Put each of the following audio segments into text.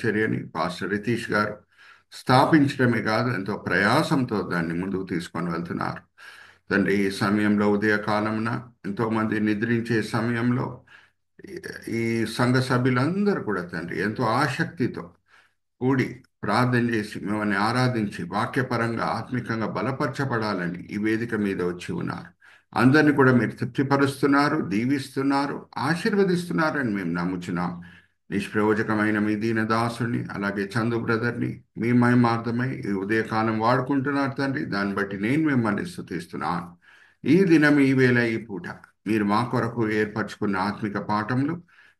చర్యని pastor Ritesh గారు స్థాపించడమే కాదు, ఎంతో ప్రయాసంతో దాన్ని ముందుకు తీసుకొని వెళ్తున్నారు. తండ్రి, ఈ సమయంలో ఉదయకాలమున ఎంతో మంది నిద్రించే సమయంలో ఈ ఈ సంఘ సభ్యులందరూ కూడా తండ్రి ఎంతో ఆసక్తితో కూడి ప్రార్థన చేసి మిమ్మల్ని ఆరాధించి వాక్యపరంగా ఆత్మికంగా బలపరచబడాలని ఈ వేదిక మీద వచ్చి ఉన్నారు. అందరిని కూడా మీరు తృప్తిపరుస్తున్నారు, దీవిస్తున్నారు, ఆశీర్వదిస్తున్నారని మేము నమ్ముచున్నాం. నిష్ప్రయోజకమైన మీ దీన దాసుని అలాగే చందు బ్రదర్ని మీ మహిమార్థమై ఈ ఉదయకాలం వాడుకుంటున్నారు తండ్రి. దాన్ని బట్టి నేను మిమ్మల్ని స్తుతిస్తున్నాను. ఈ దినం, ఈ వేళ, ఈ పూట మీరు మా కొరకు ఏర్పరచుకున్న ఆత్మిక పాఠములు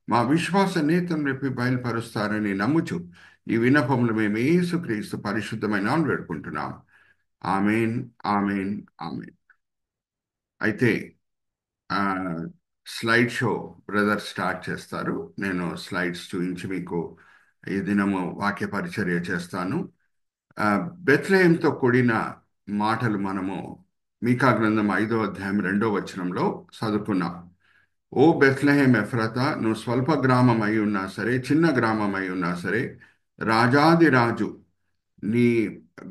మా విశ్వాస నేతం రేపి బయలుపరుస్తారని నమ్ముచు ఈ విన్నపములు మేము యేసుక్రీస్తు పరిశుద్ధమైన నామమున వేడుకుంటున్నాం. ఆమేన్, ఆమేన్, ఆమేన్. అయితే ఆ, స్లైడ్ షో బ్రదర్ స్టార్ట్ చేస్తారు. నేను స్లైడ్స్ చూపించి మీకు ఈ దినము వాక్య పరిచర్య చేస్తాను. బెత్లెహేంతో కూడిన మాటలు మనము మీకా గ్రంథం 5వ అధ్యాయం 2వ వచనంలో చదువుకున్నాం. ఓ బెత్లెహేం ఎఫ్రాతా, నువ్వు స్వల్ప గ్రామం అయి ఉన్నా సరే, చిన్న గ్రామం అయి ఉన్నా సరే, రాజాది రాజు నీ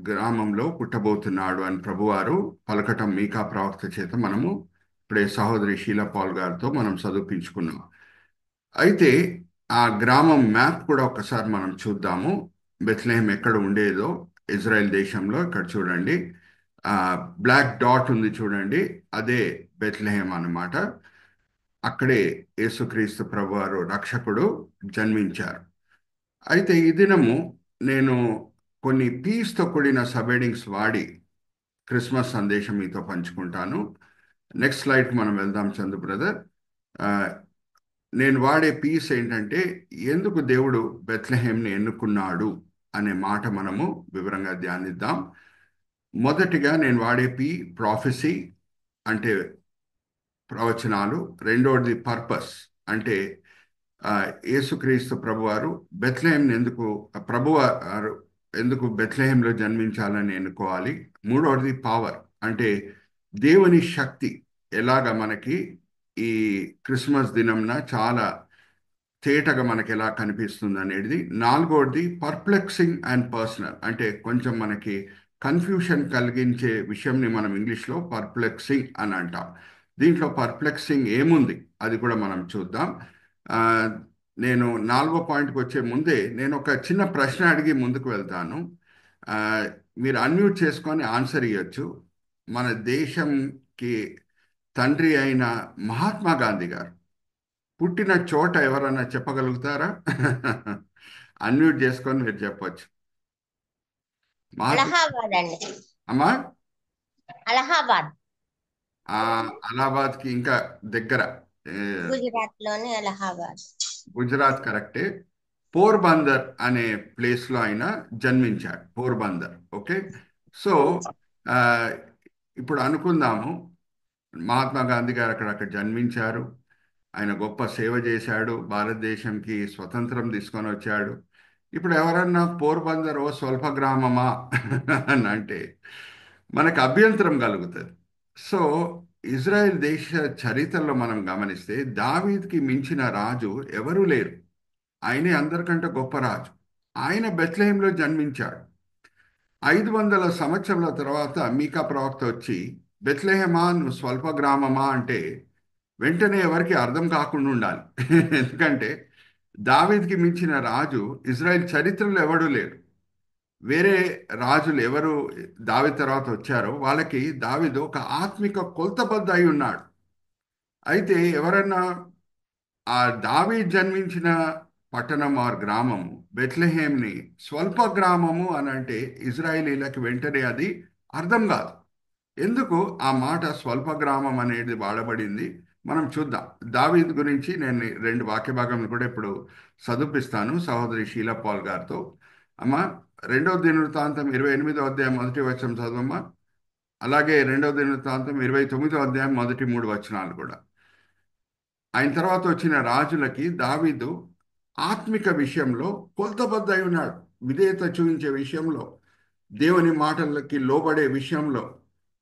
గ్రామంలో పుట్టబోతున్నాడు అని ప్రభువారు పలకటం మీకా ప్రవక్త చేత మనము ఇప్పుడే సహోదరి షీలా పాల్ గారితో మనం చదివించుకున్నాం. అయితే ఆ గ్రామం మ్యాప్ కూడా ఒకసారి మనం చూద్దాము. బెత్లెహేం ఎక్కడ ఉండేదో ఇజ్రాయెల్ దేశంలో ఇక్కడ చూడండి. ఆ బ్లాక్ డాట్ ఉంది చూడండి, అదే బెత్లెహేం అన్నమాట. అక్కడే యేసుక్రీస్తు ప్రభువారు రక్షకుడు జన్మించారు. అయితే ఈ దినము నేను కొన్ని పీస్తో కూడిన సబ్-హెడ్డింగ్స్ వాడి క్రిస్మస్ సందేశం మీతో పంచుకుంటాను. నెక్స్ట్ స్లైడ్కి మనం వెళ్దాం చందు బ్రదర్. ఆ, నేను వాడే పీస్ ఏంటంటే, ఎందుకు దేవుడు బెత్లెహేంని ఎన్నుకున్నాడు అనే మాట మనము వివరంగా ధ్యానిద్దాం. మొదటిగా నేను వాడే పీ ప్రాఫెసీ అంటే ప్రవచనాలు. రెండవది పర్పస్ అంటే ఆ, యేసుక్రీస్తు ప్రభువారు బెత్లెహేంని ప్రభువారు ఎందుకు బెత్లెహేంలో జన్మించాలని ఎన్నుకోవాలి. మూడవది పవర్ అంటే దేవుని శక్తి ఎలాగ మనకి ఈ క్రిస్మస్ దినంన చాలా తేటగా మనకి ఎలా కనిపిస్తుంది అనేది. నాలుగవది పర్ప్లెక్సింగ్ అండ్ పర్సనల్ అంటే కొంచెం మనకి కన్ఫ్యూషన్ కలిగించే విషయంని మనం ఇంగ్లీష్లో పర్ప్లెక్సింగ్ అని అంటాం. దీంట్లో పర్ప్లెక్సింగ్ ఏముంది అది కూడా మనం చూద్దాం. ఆ, నేను నాలుగో పాయింట్కి వచ్చే ముందే నేను ఒక చిన్న ప్రశ్న అడిగి ముందుకు వెళ్తాను. ఆ, మీరు అన్మ్యూట్ చేసుకొని ఆన్సర్ ఇవ్వచ్చు. మన దేశంకి తండ్రి అయిన మహాత్మా గాంధీ గారు పుట్టిన చోట ఎవరన్నా చెప్పగలుగుతారా? అన్మ్యూట్ చేసుకొని మీరు చెప్పొచ్చు. మహాత్మా అలహాబాద్ అండి. అమ్మా, అలహాబాద్ ఆ, అలహాబాద్కి ఇంకా దగ్గర. ఏ, గుజరాత్ లోని అలహాబాద్. గుజరాత్ కరెక్టే. పోర్బందర్ అనే ప్లేస్లో ఆయన జన్మించాడు. పోర్బందర్. ఓకే. సో ఆ, ఇప్పుడు అనుకుందాము, మహాత్మా గాంధీ గారు అక్కడ జన్మించారు. ఆయన గొప్ప సేవ చేశాడు, భారతదేశంకి స్వతంత్రం తీసుకొని వచ్చాడు. ఇప్పుడు ఎవరన్నా పోర్బందర్ ఓ స్వల్ప గ్రామమా అని అంటే మనకు అభ్యంతరం కలుగుతుంది. సో ఇజ్రాయెల్ దేశ చరిత్రలో మనం గమనిస్తే దావీద్కి మించిన రాజు ఎవరూ లేరు. ఆయనే అందరికంటే గొప్ప రాజు. ఆయన బెత్లెహేంలో జన్మించాడు. 500 సంవత్సరాల తర్వాత మీకా ప్రవక్త వచ్చి బెత్లెహేమా నువ్వు స్వల్ప గ్రామమా అంటే వెంటనే ఎవరికి అర్థం కాకుండా ఉండాలి. ఎందుకంటే దావీద్కి మించిన రాజు ఇజ్రాయెల్ చరిత్రలో ఎవడూ లేడు. వేరే రాజులు ఎవరు దావీదు తర్వాత వచ్చారో వాళ్ళకి దావీదు ఒక ఆత్మిక కొలతబద్ద అయి ఉన్నాడు. అయితే ఎవరన్నా ఆ దావీదు జన్మించిన పట్టణం ఆర్ గ్రామము బెత్లెహేంని స్వల్ప గ్రామము అని అంటే ఇజ్రాయేలీలకి వెంటనే అది అర్థం కాదు. ఎందుకు ఆ మాట స్వల్ప గ్రామం అనేది వాడబడింది మనం చూద్దాం. దావీదు గురించి నేను రెండు వాక్య భాగములు కూడా ఇప్పుడు చదివిస్తాను సహోదరి షీలా పాల్ గారితో. అమ్మ, 2వ దినవృత్తాంతం 28వ అధ్యాయం మొదటి వచనం చదవమ్మా. అలాగే 2వ దినవృత్తాంతం 29వ అధ్యాయం మొదటి 3 వచనాలు కూడా. ఆయన తర్వాత వచ్చిన రాజులకి దావీదు ఆత్మిక విషయంలో కొలతబద్ద అయి ఉన్నాడు. విధేయత చూపించే విషయంలో, దేవుని మాటలకి లోబడే విషయంలో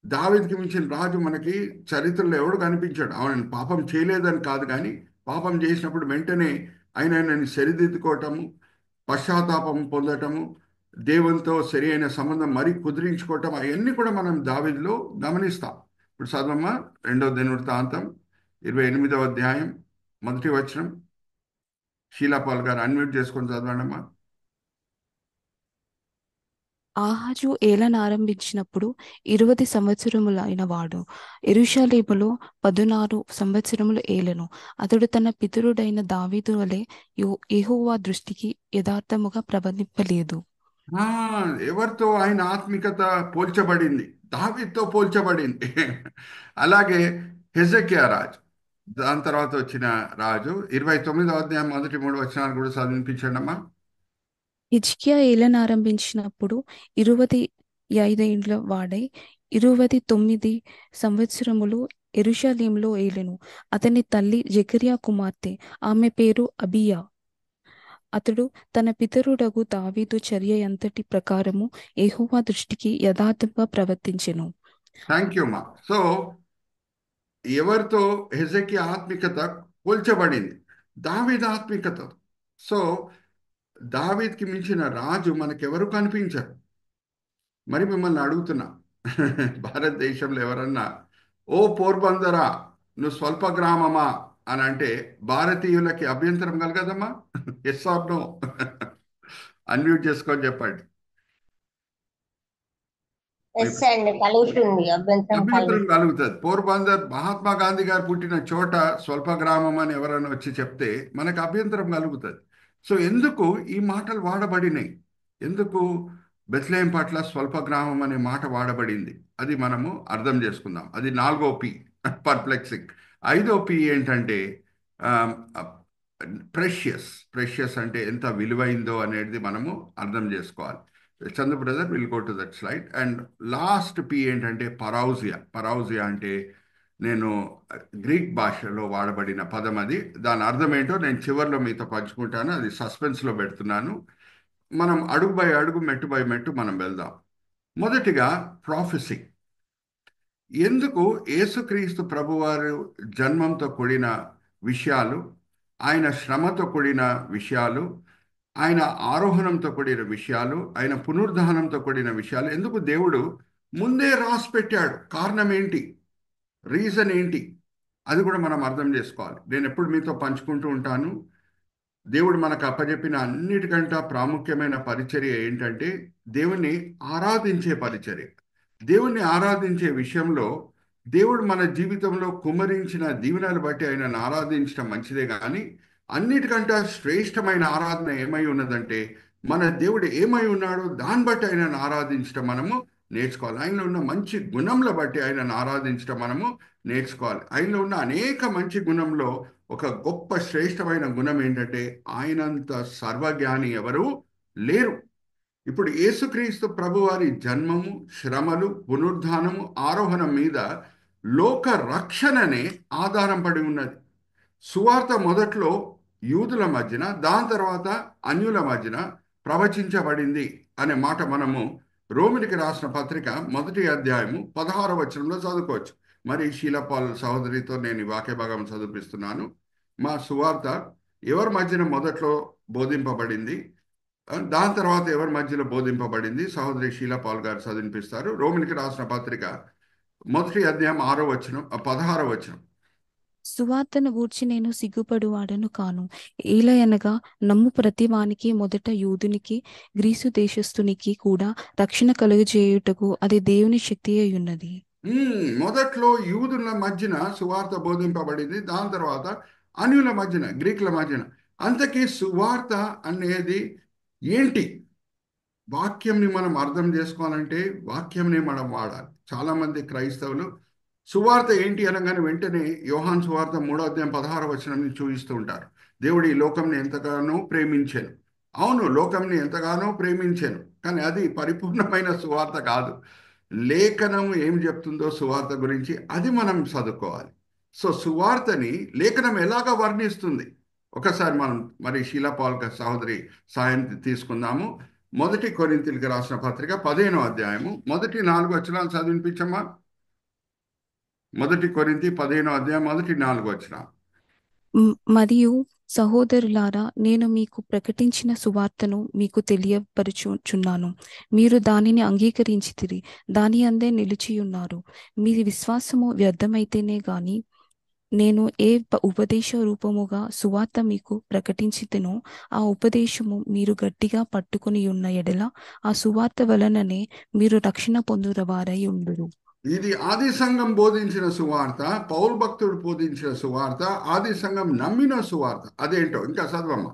దావీదుకి మించిన రాజు మనకి చరిత్రలో ఎవడు కనిపించాడు. అవును, పాపం చేయలేదని కాదు, కానీ పాపం చేసినప్పుడు వెంటనే ఆయనని సరిదిద్దుకోవటము, పశ్చాత్తాపం పొందటము, దేవునితో సరి అయిన సంబంధం మరీ కుదిరించుకోవటం, అవన్నీ కూడా మనం దావీదులో గమనిస్తాం. ఇప్పుడు చదవమ్మా, 2 దినవృత్తాంతం 28వ అధ్యాయం 1 వచనం. షీలాపాల్ గారు అన్మ్యూట్ చేసుకొని చదవండమ్మా. ఆహాజు ఏలనారంభించినప్పుడు 20 సంవత్సరములైన వాడు యెరూషలేములో 16 సంవత్సరములు ఏలెను. అతడు తన పితరుడైన దావీదు వలె యెహోవా దృష్టికి యథార్థముగా ప్రవర్తింపలేదు. ఆ, ఎవరితో ఆయన ఆత్మికత పోల్చబడింది? దావీదుతో పోల్చబడింది. అలాగే హెజకియా రాజు, దాని తర్వాత వచ్చిన రాజు. 29వ అధ్యాయం 1-3 వచనాలు కూడా చదివించండి అమ్మా. హిజ్కియా ఏలనారంభించినప్పుడు 25 ఏండ్ల వాడై 29 సంవత్సరములు యెరూషలేములో ఏలెను. అతని తల్లి జెకర్యా కుమార్తె, ఆమె పేరు అబీయా. అతడు తన పితరుడగు దావీదు చర్య అంతటి ప్రకారము యెహోవా దృష్టికి యథార్థంగా ప్రవర్తించెను. థ్యాంక్ యూ అమ్మా. సో ఎవరితో హెజకియా ఆత్మికత పోల్చబడింది? దావీదు ఆత్మికత. సో దావీద్కి మించిన రాజు మనకెవరు కనిపించరు. మరి మిమ్మల్ని అడుగుతున్నా, భారతదేశంలో ఎవరన్నా ఓ పోర్బందరా నువ్వు స్వల్ప గ్రామమా అని అంటే భారతీయులకి అభ్యంతరం కలగదమ్మా? Yes or no? అన్మ్యూట్ చేసుకొని చెప్పండి. ఎస్ అండి, కలుగుతుంది, అభ్యంతరం అభ్యంతరం కలుగుతుంది. కలుగుతుంది. పోర్బందర్ మహాత్మా గాంధీ గారు పుట్టిన చోట స్వల్ప గ్రామం అని ఎవరైనా వచ్చి చెప్తే మనకు అభ్యంతరం కలుగుతుంది. సో ఎందుకు ఈ మాటలు వాడబడినాయి? ఎందుకు బెత్లెహేం పట్ల స్వల్ప గ్రామం అనే మాట వాడబడింది? అది మనము అర్థం చేసుకుందాం. అది 4వ P, పర్ప్లెక్సింగ్. 5వ P ఏంటంటే ప్రెషియస్. ప్రెషియస్ అంటే ఎంత విలువైందో అనేది మనము అర్థం చేసుకోవాలి. Chandu brother will go to that slide. And last P ఏంటంటే పరౌజియా. పరౌజియా అంటే నేను గ్రీక్ భాషలో వాడబడిన పదం అది. దాని అర్థం ఏంటో నేను చివరిలో మీతో పంచుకుంటాను. అది సస్పెన్స్లో పెడుతున్నాను. మనం అడుగు బై అడుగు, మెట్టు బై మెట్టు మనం వెళ్దాం. మొదటిగా ప్రాఫెసీ. ఎందుకు యేసుక్రీస్తు ప్రభువారు జన్మంతో కూడిన విషయాలు, ఆయన శ్రమతో కూడిన విషయాలు, ఆయన ఆరోహణంతో కూడిన విషయాలు, ఆయన పునరుద్ధానంతో కూడిన విషయాలు ఎందుకు దేవుడు ముందే రాసి పెట్టాడు? కారణం ఏంటి? రీజన్ ఏంటి? అది కూడా మనం అర్థం చేసుకోవాలి. నేను ఎప్పుడు మీతో పంచుకుంటూ ఉంటాను. దేవుడు మనకు అప్పచెప్పిన అన్నిటికంటే ప్రాముఖ్యమైన పరిచర్య ఏంటంటే దేవుణ్ణి ఆరాధించే పరిచర్య. దేవుణ్ణి ఆరాధించే విషయంలో దేవుడు మన జీవితంలో కుమ్మరించిన దీవెనలు బట్టి ఆయనను ఆరాధించడం మంచిదే. కానీ అన్నిటికంటే శ్రేష్టమైన ఆరాధన ఏమై ఉన్నదంటే మన దేవుడు ఏమై ఉన్నాడో దాన్ని బట్టి ఆయనను ఆరాధించడం మనము నేర్చుకోవాలి. ఆయనలో ఉన్న మంచి గుణంల బట్టి ఆయనను ఆరాధించడం మనము నేర్చుకోవాలి. ఆయనలో ఉన్న అనేక మంచి గుణంలో ఒక గొప్ప శ్రేష్టమైన గుణం ఏంటంటే ఆయనంత సర్వజ్ఞాని ఎవరు లేరు. ఇప్పుడు యేసుక్రీస్తు ప్రభువారి జన్మము, శ్రమలు, పునరుద్ధానము, ఆరోహణం మీద లోక రక్షణనే ఆధారం పడి ఉన్నది. సువార్త మొదట్లో యూదుల మధ్యన, దాని తర్వాత అన్యుల మధ్యన ప్రవచించబడింది అనే మాట మనము రోమిలికి రాసిన పత్రిక 1వ అధ్యాయము 16వ వచనంలో చదువుకోవచ్చు. మరి షీలాపాల్ సహోదరితో నేను ఈ వాక్య భాగం చదివిస్తున్నాను. మా సువార్త ఎవరి మధ్యన మొదట్లో బోధింపబడింది, దాని తర్వాత ఎవరి మధ్యలో బోధింపబడింది, సహోదరి షీలాపాల్ గారు చదివినిపిస్తారు. రోమిలికి రాసిన పత్రిక 1వ అధ్యాయం 16వ వచనం. సువార్తను గూర్చి నేను సిగ్గుపడువాడను కాను. ఏలయనగా నమ్ము ప్రతివానికి మొదట యూదునికి గ్రీసు దేశస్థునికి కూడా రక్షణ కలుగజేయుటకు అది దేవుని శక్తి అయి ఉన్నది. మొదట్లో యూదుల మధ్యన సువార్త బోధింపబడింది, దాని తర్వాత అన్యుల మధ్యన, గ్రీకుల మధ్యన. అంతకీ సువార్త అనేది ఏంటి? వాక్యంని మనం అర్థం చేసుకోవాలంటే వాక్యంని మనం వాడాలి. చాలామంది క్రైస్తవులు సువార్త ఏంటి అనగానే వెంటనే యోహాన్ సువార్త 3వ అధ్యాయం 16వ వచనం చూపిస్తూ ఉంటారు. దేవుడు ఈ లోకంని ఎంతగానో ప్రేమించాను. అవును, లోకంని ఎంతగానో ప్రేమించాను, కానీ అది పరిపూర్ణమైన సువార్త కాదు. లేఖనం ఏం చెప్తుందో సువార్త గురించి అది మనం చదువుకోవాలి. సో సువార్తని లేఖనం ఎలాగ వర్ణిస్తుంది? ఒకసారి మనం మరి షీలాపాల్ సహోదరి సాయం తీసుకుందాము. 1 కొరింథీయులకు రాసిన పత్రిక 15వ అధ్యాయము 1-4 వచనాలు చదివినిపించమ్మా. 1 కొరింథీ 15వ అధ్యాయం 1-4 వచనాలు. మరియు సహోదరులారా, నేను మీకు ప్రకటించిన సువార్తను మీకు తెలియపరచుచున్నాను. మీరు దానిని అంగీకరించితిరి, దాని అందే నిలిచియున్నారు. మీ విశ్వాసము వ్యర్థమైతేనే గాని నేను ఏ ఉపదేశ రూపముగా సువార్త మీకు ప్రకటించితినో ఆ ఉపదేశము మీరు గట్టిగా పట్టుకుని ఉన్న ఎడల ఆ సువార్త వలననే మీరు రక్షణ పొందురవారై ఉండురు. ఇది ఆది సంఘం బోధించిన సువార్త, పౌలు భక్తుడు బోధించిన సువార్త, ఆది సంఘం నమ్మిన సువార్త. అదేంటో ఇంకా చదవమ్మా.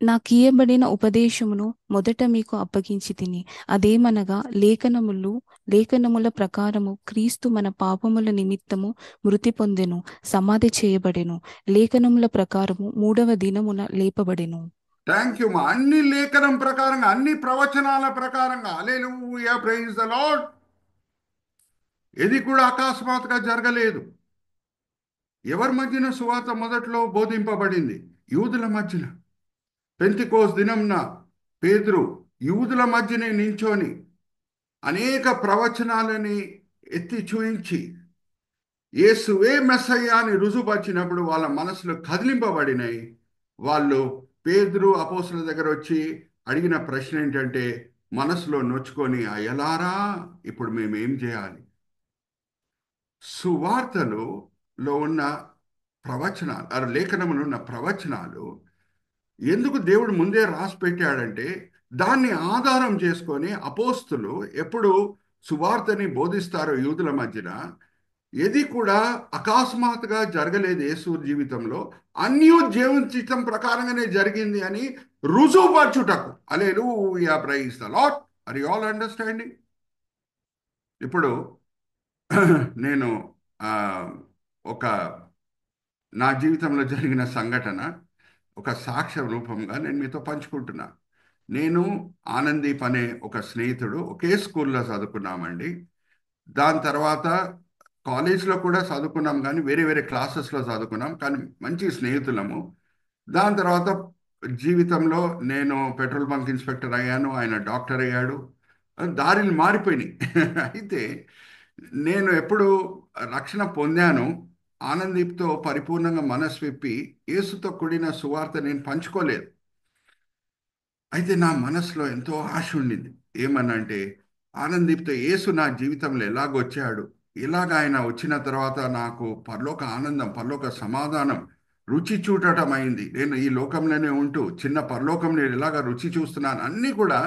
నాకియ్యబడిన ఉపదేశమును మొదట మీకు అప్పగించి తిని, అదేమనగా లేఖనముల ప్రకారము క్రీస్తు మన పాపముల నిమిత్తము మృతి పొందెను, సమాధి చేయబడెను, లేఖనముల ప్రకారము 3వ దినమున లేపబడెను. థ్యాంక్ యూ మా. అన్ని లేఖనం ప్రకారంగా, అన్ని ప్రవచనాల ప్రకారంగా. హల్లెలూయా, ప్రైజ్ ద లార్డ్. ఇది కూడా అకస్మాత్తుగా జరగలేదు. ఎవరి మధ్యన సువార్త మొదట్లో బోధింపబడింది? యూదుల మధ్యన. పెంతెకోస్తు దినంన పేతురు యూదుల మధ్యనే నించొని అనేక ప్రవచనాలని ఎత్తి చూయించి యేసువే మెస్సయ్య అని రుజుపరిచినప్పుడు వాళ్ళ మనసులు కదిలింపబడినాయి. వాళ్ళు పేతురు అపోస్తలుల దగ్గర వచ్చి అడిగిన ప్రశ్న ఏంటంటే, మనసులో నొచ్చుకొని, అయ్యలారా ఇప్పుడు మేము ఏం చేయాలి? సువార్తలో ఉన్న ప్రవచనాలు, లేఖనములో ఉన్న ప్రవచనాలు ఎందుకు దేవుడు ముందే రాసి పెట్టాడంటే, దాన్ని ఆధారం చేసుకొని అపోస్తులు ఎప్పుడు సువార్తని బోధిస్తారో యూదుల మధ్యన, ఏది కూడా అకస్మాత్తుగా జరగలేదు యేసు జీవితంలో. అన్నీ దేవుని చిత్తం ప్రకారంగానే జరిగింది అని రుజువుపరచుటకు. Hallelujah, praise the Lord. Are you all understanding? ఇప్పుడు నేను ఒక నా జీవితంలో జరిగిన సంఘటన ఒక సాక్ష్య రూపంగా నేను మీతో పంచుకుంటున్నా. నేను ఆనందీప్ అనే ఒక స్నేహితుడు ఒకే స్కూల్లో చదువుకున్నామండి. దాని తర్వాత కాలేజ్లో కూడా చదువుకున్నాం, కానీ వేరే వేరే క్లాసెస్లో చదువుకున్నాం, కానీ మంచి స్నేహితులము. దాని తర్వాత జీవితంలో నేను పెట్రోల్ బంక్ ఇన్స్పెక్టర్ అయ్యాను, ఆయన డాక్టర్ అయ్యాడు. దారిలు మారిపోయినాయి. అయితే నేను ఎప్పుడు రక్షణ పొందాను, ఆనందీప్తో పరిపూర్ణంగా మనసు విప్పి యేసుతో కూడిన సువార్త నేను పంచుకోలేదు. అయితే నా మనసులో ఎంతో ఆశ ఉండింది. ఏమనంటే, ఆనందీప్తో యేసు నా జీవితంలో ఎలాగొచ్చాడు, ఇలాగ ఆయన వచ్చిన తర్వాత నాకు పరలోక ఆనందం, పరలోక సమాధానం రుచి చూడటం అయింది. నేను ఈ లోకంలోనే ఉంటూ చిన్న పరలోకం నేను ఇలాగ రుచి చూస్తున్నాను. అన్నీ కూడా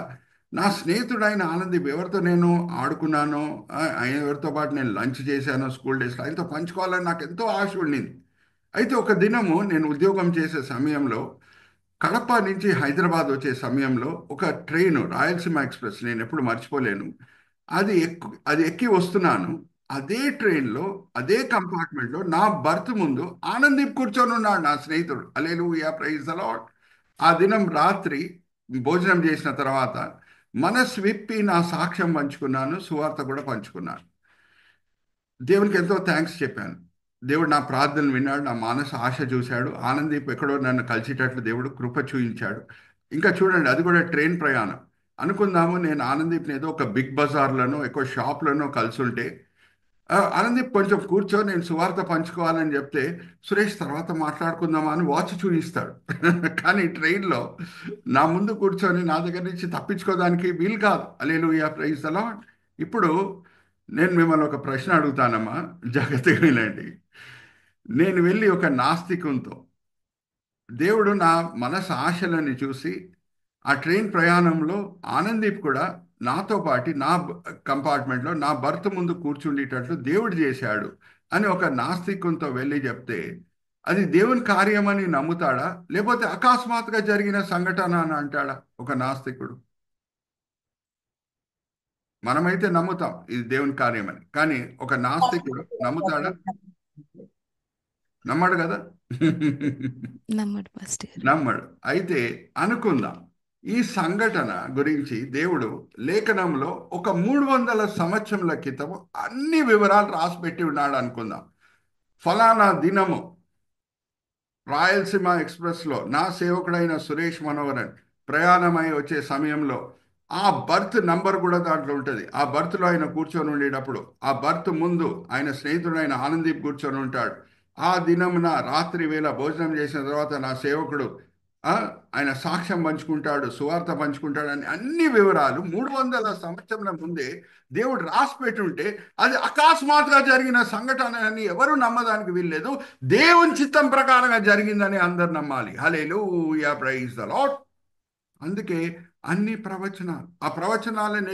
నా స్నేహితుడైన ఆనందీప్, ఎవరితో నేను ఆడుకున్నానో, ఆయన ఎవరితో పాటు నేను లంచ్ చేశానో స్కూల్ డేస్లో, ఆయనతో పంచుకోవాలని నాకు ఎంతో ఆశ ఉండింది. అయితే ఒక దినము నేను ఉద్యోగం చేసే సమయంలో కడప నుంచి హైదరాబాద్ వచ్చే సమయంలో ఒక ట్రైను, రాయలసీమ ఎక్స్ప్రెస్, నేను ఎప్పుడు మర్చిపోలేను. అది ఎక్కి వస్తున్నాను. అదే ట్రైన్లో, అదే కంపార్ట్మెంట్లో నా బర్త్ ముందు ఆనందీప్ కూర్చొని ఉన్నాడు, నా స్నేహితుడు. హల్లెలూయా, ప్రైజ్ ద లార్డ్. ఆ దినం రాత్రి భోజనం చేసిన తర్వాత మనసు విప్పి నా సాక్ష్యం పంచుకున్నాను, సువార్త కూడా పంచుకున్నాను. దేవునికి ఎంతో థ్యాంక్స్ చెప్పాను. దేవుడు నా ప్రార్థన విన్నాడు, నా మానస ఆశ చూశాడు. ఆనందీప్ ఎక్కడో నన్ను కలిసేటట్లు దేవుడు కృప చూయించాడు. ఇంకా చూడండి, అది కూడా ట్రైన్ ప్రయాణం. అనుకుందాము నేను ఆనందీప్ని ఏదో ఒక బిగ్ బజార్లోనో ఎక్కువ షాప్లోనో కలిసి ఉంటే, ఆనందీప్ కొంచెం కూర్చో, నేను సువార్త పంచుకోవాలని చెప్తే, సురేష్ తర్వాత మాట్లాడుకుందామా అని వాచ్ చూపిస్తాడు. కానీ ట్రైన్లో నా ముందు కూర్చొని నా దగ్గర నుంచి తప్పించుకోవడానికి వీలు కాదు. హల్లెలూయా, ప్రైజ్ ద లార్డ్. ఇప్పుడు నేను మిమ్మల్ని ఒక ప్రశ్న అడుగుతానమ్మా, జాగ్రత్తగా వినండి. నేను వెళ్ళి ఒక నాస్తికంతో, దేవుడు నా మనసు ఆశలని చూసి ఆ ట్రైన్ ప్రయాణంలో ఆనందీప్ కూడా నాతో పాటు నా కంపార్ట్మెంట్లో నా బర్త్ ముందు కూర్చుండేటట్లు దేవుడు చేశాడు అని ఒక నాస్తికంతో వెళ్ళి చెప్తే, అది దేవుని కార్యమని నమ్ముతాడా, లేకపోతే అకస్మాత్తుగా జరిగిన సంఘటన అని అంటాడా ఒక నాస్తికుడు? మనమైతే నమ్ముతాం ఇది దేవుని కార్యమని, కానీ ఒక నాస్తికుడు నమ్ముతాడా? నమ్మడు కదా. నమ్మడు పాస్టర్ గారు. నమ్మడు. అయితే అనుకుందాం, ఈ సంఘటన గురించి దేవుడు లేఖనంలో ఒక 300 సంవత్సరముల క్రితం అన్ని వివరాలు రాసి పెట్టి ఉన్నాడు అనుకుందాం. ఫలానా దినము రాయలసీమ ఎక్స్ప్రెస్లో నా సేవకుడైన సురేష్ మనోహరన్ ప్రయాణమై వచ్చే సమయంలో ఆ బర్త్ నంబర్ కూడా దాంట్లో ఉంటుంది. ఆ బర్త్లో ఆయన కూర్చొని ఉండేటప్పుడు ఆ బర్త్ ముందు ఆయన స్నేహితుడైన ఆనందీప్ కూర్చొని ఉంటాడు. ఆ దినమున రాత్రి వేళ భోజనం చేసిన తర్వాత నా సేవకుడు ఆ, ఆయన సాక్ష్యం పంచుకుంటాడు, సువార్త పంచుకుంటాడు అని అన్ని వివరాలు 300 సంవత్సరాల ముందే దేవుడు రాసి పెట్టుంటే అది అకస్మాత్తుగా జరిగిన సంఘటన అని ఎవరు నమ్మడానికి వీల్లేదు. దేవుని చిత్తం ప్రకారంగా జరిగిందని అందరు నమ్మాలి. హల్లెలూయా, ప్రైజ్ ద లార్డ్. అందుకే అన్ని ప్రవచనాలు, ఆ ప్రవచనాలను